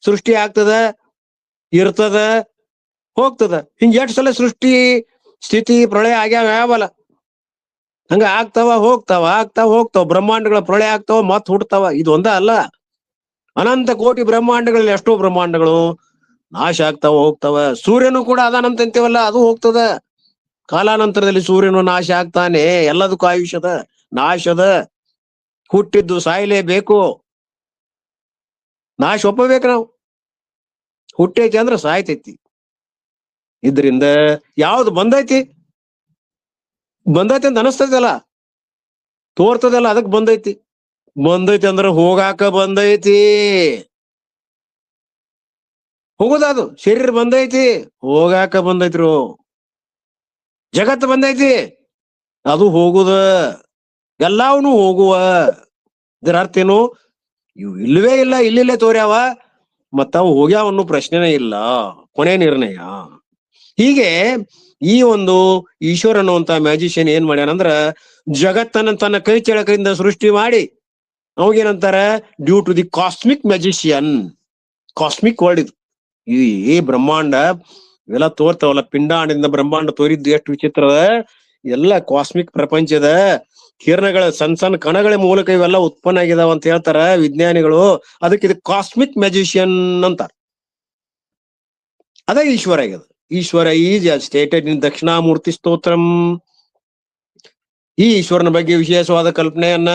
ಸೃಷ್ಟಿ ಆಗ್ತದ, ಇರ್ತದ, ಹೋಗ್ತದ. ಹಿಂಗ ಎಷ್ಟು ಸಲ ಸೃಷ್ಟಿ ಸ್ಥಿತಿ ಪ್ರಳಯ ಆಗ್ಯಾವ ಯಾವಲ್ಲ. ಹಂಗ ಆಗ್ತಾವ ಹೋಗ್ತಾವ, ಆಗ್ತಾವ ಹೋಗ್ತಾವ. ಬ್ರಹ್ಮಾಂಡಗಳ ಪ್ರಳಯ ಆಗ್ತಾವ ಮತ್ ಹುಡ್ತಾವ. ಇದು ಒಂದ ಅಲ್ಲ, ಅನಂತ ಕೋಟಿ ಬ್ರಹ್ಮಾಂಡಗಳಲ್ಲಿ ಎಷ್ಟೋ ಬ್ರಹ್ಮಾಂಡಗಳು ನಾಶ ಆಗ್ತಾವ ಹೋಗ್ತಾವ. ಸೂರ್ಯನು ಕೂಡ ಅದಾನಂತಂತೀವಲ್ಲ, ಅದು ಹೋಗ್ತದ. ಕಾಲಾನಂತರದಲ್ಲಿ ಸೂರ್ಯನು ನಾಶ ಆಗ್ತಾನೆ. ಎಲ್ಲದಕ್ಕೂ ಆಯುಷ್ಯದ, ನಾಶದ. ಹುಟ್ಟಿದ್ದು ಸಾಯ್ಲೇಬೇಕು. ನಾಶ ಒಪ್ಪಬೇಕು ನಾವು. ಹುಟ್ಟೈತಿ ಅಂದ್ರ ಸಾಯ್ತೈತಿ. ಇದ್ರಿಂದ ಯಾವ್ದು ಬಂದೈತಿ ಬಂದೈತಿ ಅಂತ ಅನಸ್ತೈತಲ್ಲ, ತೋರ್ತದಲ್ಲ, ಅದಕ್ ಬಂದೈತಿ. ಬಂದೈತಿ ಅಂದ್ರ ಹೋಗಾಕ ಬಂದೈತಿ. ಹೋಗುದದು. ಶರೀರ ಬಂದೈತಿ, ಹೋಗಾಕ ಬಂದೈತ್ರು. ಜಗತ್ತು ಬಂದೈತಿ, ಅದು ಹೋಗುದ. ಎಲ್ಲಾವನು ಹೋಗುವ. ಇದರ ಅರ್ಥ ಏನು? ಇವು ಇಲ್ವೇ ಇಲ್ಲ, ಇಲ್ಲಿಲ್ಲೇ ತೋರ್ಯಾವ, ಮತ್ತ ಅವು ಹೋಗ್ಯಾವ ಅನ್ನೋ ಪ್ರಶ್ನೆನೇ ಇಲ್ಲ. ಕೊನೆ ನಿರ್ಣಯ. ಹೀಗೆ ಈ ಒಂದು ಈಶ್ವರ ಅನ್ನುವಂತ ಮ್ಯಾಜಿಷಿಯನ್ ಏನ್ ಮಾಡ್ಯಾನಂದ್ರ, ಜಗತ್ತನ್ನ ತನ್ನ ಕೈ ಚಳಕದಿಂದ ಸೃಷ್ಟಿ ಮಾಡಿ, ಅವಾಗೇನಂತಾರ? Due to the cosmic magician. Cosmic world ಇದು. ಈ ಬ್ರಹ್ಮಾಂಡ ಇವೆಲ್ಲ ತೋರ್ತಾವಲ್ಲ, ಪಿಂಡಾಂಡದಿಂದ ಬ್ರಹ್ಮಾಂಡ ತೋರಿದ್ದು ಎಷ್ಟು ವಿಚಿತ್ರದ. ಎಲ್ಲ ಕಾಸ್ಮಿಕ್ ಪ್ರಪಂಚದ ಕಿರಣಗಳ ಸಣ್ಣ ಸಣ್ಣ ಕಣಗಳ ಮೂಲಕ ಇವೆಲ್ಲ ಉತ್ಪನ್ನ ಆಗಿದಾವ ಅಂತ ಹೇಳ್ತಾರ ವಿಜ್ಞಾನಿಗಳು. ಅದಕ್ಕೆ ಇದು ಕಾಸ್ಮಿಕ್ ಮ್ಯಾಜಿಷಿಯನ್ ಅಂತಾರ. ಅದೇ ಈಶ್ವರ ಆಗ್ಯದ. Ishwara is stated in Dakshinamurthy Stotram. ಈ ಈಶ್ವರನ ಬಗ್ಗೆ ವಿಶೇಷವಾದ ಕಲ್ಪನೆಯನ್ನ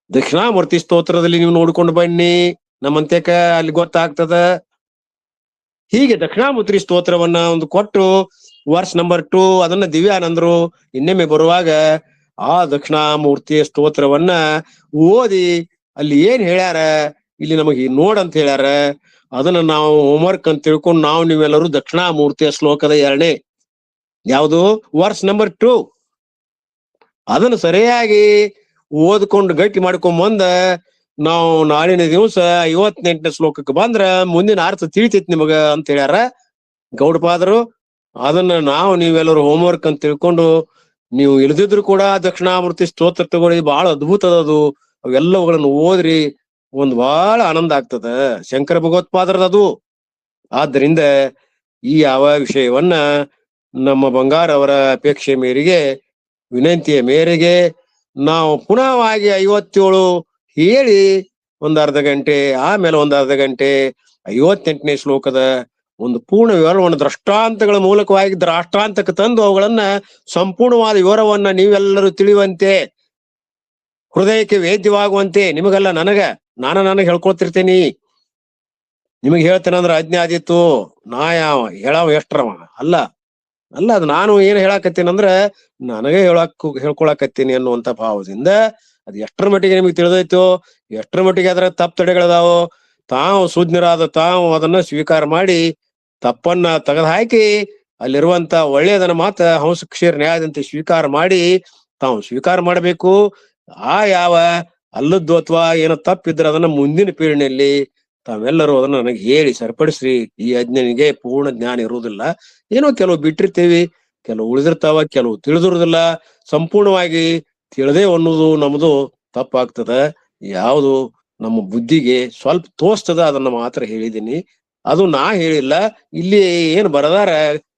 ದಕ್ಷಿಣಾಮೂರ್ತಿ ಸ್ತೋತ್ರದಲ್ಲಿ ನೀವು ನೋಡ್ಕೊಂಡು ಬನ್ನಿ. ನಮ್ಮಂತೇಕ ಅಲ್ಲಿ ಗೊತ್ತಾಗ್ತದ. ಹೀಗೆ ದಕ್ಷಿಣಾಮೂರ್ತಿ ಸ್ತೋತ್ರವನ್ನ ಒಂದು ಕೊಟ್ಟು ವರ್ಷ ನಂಬರ್ 2 ಅದನ್ನ ದಿವ್ಯಾನಂದರು ಇನ್ನೊಮ್ಮೆ ಬರುವಾಗ ಆ ದಕ್ಷಿಣಾಮೂರ್ತಿಯ ಸ್ತೋತ್ರವನ್ನ ಓದಿ ಅಲ್ಲಿ ಏನ್ ಹೇಳ್ಯಾರ, ಇಲ್ಲಿ ನಮಗೆ ನೋಡಂತ ಹೇಳ್ಯಾರ. ಅದನ್ನ ನಾವು ಹೋಮ್ವರ್ಕ್ ಅಂತ ತಿಳ್ಕೊಂಡು ನಾವು ನೀವೆಲ್ಲರೂ ದಕ್ಷಿಣಾಮೂರ್ತಿಯ ಶ್ಲೋಕದ 2ನೇ ಯಾವುದು ವರ್ಷ ನಂಬರ್ 2 ಅದನ್ನ ಸರಿಯಾಗಿ ಓದ್ಕೊಂಡು ಗಟ್ಟಿ ಮಾಡ್ಕೊಂಡ್ ನಾವು ನಾಳಿನ ದಿವಸ 58ನೇ ಶ್ಲೋಕಕ್ಕೆ ಬಂದ್ರ ಮುಂದಿನ ಅರ್ಥ ತಿಳಿತೈತಿ ನಿಮಗ ಅಂತ ಹೇಳ್ಯಾರ ಗೌಡಪಾದರು. ಅದನ್ನ ನಾವು ನೀವೆಲ್ಲರೂ ಹೋಮ್ವರ್ಕ್ ಅಂತ ತಿಳ್ಕೊಂಡು ನೀವು ಇಳಿದಿದ್ರು ಕೂಡ ದಕ್ಷಿಣಾಮೂರ್ತಿ ಸ್ತೋತ್ರ ತಗೊಳ್ಳಿ. ಬಹಳ ಅದ್ಭುತ ಅದು. ಅವೆಲ್ಲವುಗಳನ್ನು ಓದ್ರಿ, ಒಂದ್ ಬಹಳ ಆನಂದ ಆಗ್ತದ. ಶಂಕರ ಭಗವತ್ಪಾದರದ ಅದು. ಆದ್ದರಿಂದ ಈ ಯಾವ ವಿಷಯವನ್ನ ನಮ್ಮ ಬಂಗಾರ ಅವರ ಅಪೇಕ್ಷೆ ಮೇರೆಗೆ, ವಿನಂತಿಯ ಮೇರೆಗೆ ನಾವು ಪುನಃವಾಗಿ 57 ಹೇಳಿ ಒಂದ್ ಅರ್ಧ ಗಂಟೆ, ಆಮೇಲೆ ಒಂದ್ ಅರ್ಧ ಗಂಟೆ 58ನೇ ಶ್ಲೋಕದ ಒಂದು ಪೂರ್ಣ ವಿವರವನ್ನು ದೃಷ್ಟಾಂತಗಳ ಮೂಲಕವಾಗಿ ದ್ರಾಷ್ಟಾಂತಕ್ಕೆ ತಂದು ಅವುಗಳನ್ನ ಸಂಪೂರ್ಣವಾದ ವಿವರವನ್ನ ನೀವೆಲ್ಲರೂ ತಿಳಿಯುವಂತೆ, ಹೃದಯಕ್ಕೆ ವೇದ್ಯವಾಗುವಂತೆ, ನಿಮಗೆಲ್ಲ ನನಗೆ ಹೇಳ್ಕೊಳ್ತಿರ್ತೇನಿ. ನಿಮಗೆ ಹೇಳ್ತೇನಂದ್ರ ಅಜ್ಞೆ ಆದಿತ್ತು, ನಾ ಯಾವ ಹೇಳವ ಎಷ್ಟ್ರವ ಅಲ್ಲ. ಅದು ನಾನು ಏನ್ ಹೇಳಾಕತ್ತೀನಂದ್ರ ನನಗೆ ಹೇಳ್ಕೊಳಕತ್ತೀನಿ ಅನ್ನುವಂತ ಭಾವದಿಂದ ಅದು ಎಷ್ಟರ ಮಟ್ಟಿಗೆ ನಿಮಗೆ ತಿಳಿದೈತೋ, ಎಷ್ಟರ ಮಟ್ಟಿಗೆ ಅದರ ತಪ್ಪು ತಡೆಗಳದಾವೋ, ತಾವು ಸುಜ್ಞರಾದ ತಾವು ಅದನ್ನ ಸ್ವೀಕಾರ ಮಾಡಿ ತಪ್ಪನ್ನ ತೆಗೆದು ಹಾಕಿ ಅಲ್ಲಿರುವಂತ ಒಳ್ಳೆಯದನ್ನ ಮಾತ್ರ ಹಂಸ ಕ್ಷೀರ ನ್ಯಾಯದಂತೆ ಸ್ವೀಕಾರ ಮಾಡಿ ತಾವು ಸ್ವೀಕಾರ ಮಾಡಬೇಕು. ಆ ಯಾವ ಅಲ್ಲದ್ದು ಅಥವಾ ಏನೋ ತಪ್ಪಿದ್ರೆ ಅದನ್ನ ಮುಂದಿನ ಪೀಳಿಗೆಯಲ್ಲಿ ತಾವೆಲ್ಲರೂ ಅದನ್ನ ನನಗೆ ಹೇಳಿ ಸರಿಪಡಿಸ್ರಿ. ಈ ಅಜ್ಞನಿಗೆ ಪೂರ್ಣ ಜ್ಞಾನ ಇರುವುದಿಲ್ಲ. ಏನೋ ಕೆಲವು ಬಿಟ್ಟಿರ್ತೀವಿ, ಕೆಲವು ಉಳಿದಿರ್ತಾವ, ಕೆಲವು ತಿಳಿದಿರುವುದಿಲ್ಲ. ಸಂಪೂರ್ಣವಾಗಿ ತಿಳಿದೇ ಅನ್ನೋದು ನಮ್ದು ತಪ್ಪಾಗ್ತದ. ಯಾವುದು ನಮ್ಮ ಬುದ್ಧಿಗೆ ಸ್ವಲ್ಪ ತೋಸ್ತದ ಅದನ್ನ ಮಾತ್ರ ಹೇಳಿದ್ದೀನಿ. ಅದು ನಾ ಹೇಳಿಲ್ಲ. ಇಲ್ಲಿ ಏನ್ ಬರದಾರ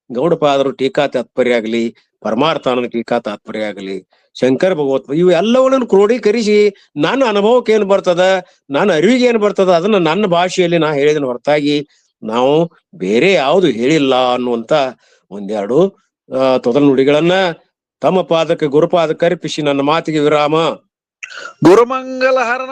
ಗೌಡಪಾದರು ಟೀಕಾ ತಾತ್ಪರ್ಯ ಆಗ್ಲಿ, ಪರಮಾರ್ಥಾನಂದ ಟೀಕಾ ತಾತ್ಪರ್ಯ ಆಗ್ಲಿ, ಶಂಕರ ಭಗವತ್ ಇವು ಎಲ್ಲವನ್ನು ಕ್ರೋಢೀಕರಿಸಿ ನನ್ನ ಅನುಭವಕ್ಕೆ ಏನ್ ಬರ್ತದ, ನನ್ನ ಅರಿವಿಗೆ ಏನ್ ಬರ್ತದ ಅದನ್ನ ನನ್ನ ಭಾಷೆಯಲ್ಲಿ ನಾ ಹೇಳಿದನ ಹೊರತಾಗಿ ನಾವು ಬೇರೆ ಯಾವುದು ಹೇಳಿಲ್ಲ ಅನ್ನುವಂತ ಒಂದೆರಡು ತೊದಲು ನುಡಿಗಳನ್ನ ತಮ್ಮ ಪಾದಕ್ಕೆ ಗುರುಪಾದಕ್ಕೆ ಅರ್ಪಿಸಿ ನನ್ನ ಮಾತಿಗೆ ವಿರಾಮ. ಗುರುಮಂಗಲ ಹರನ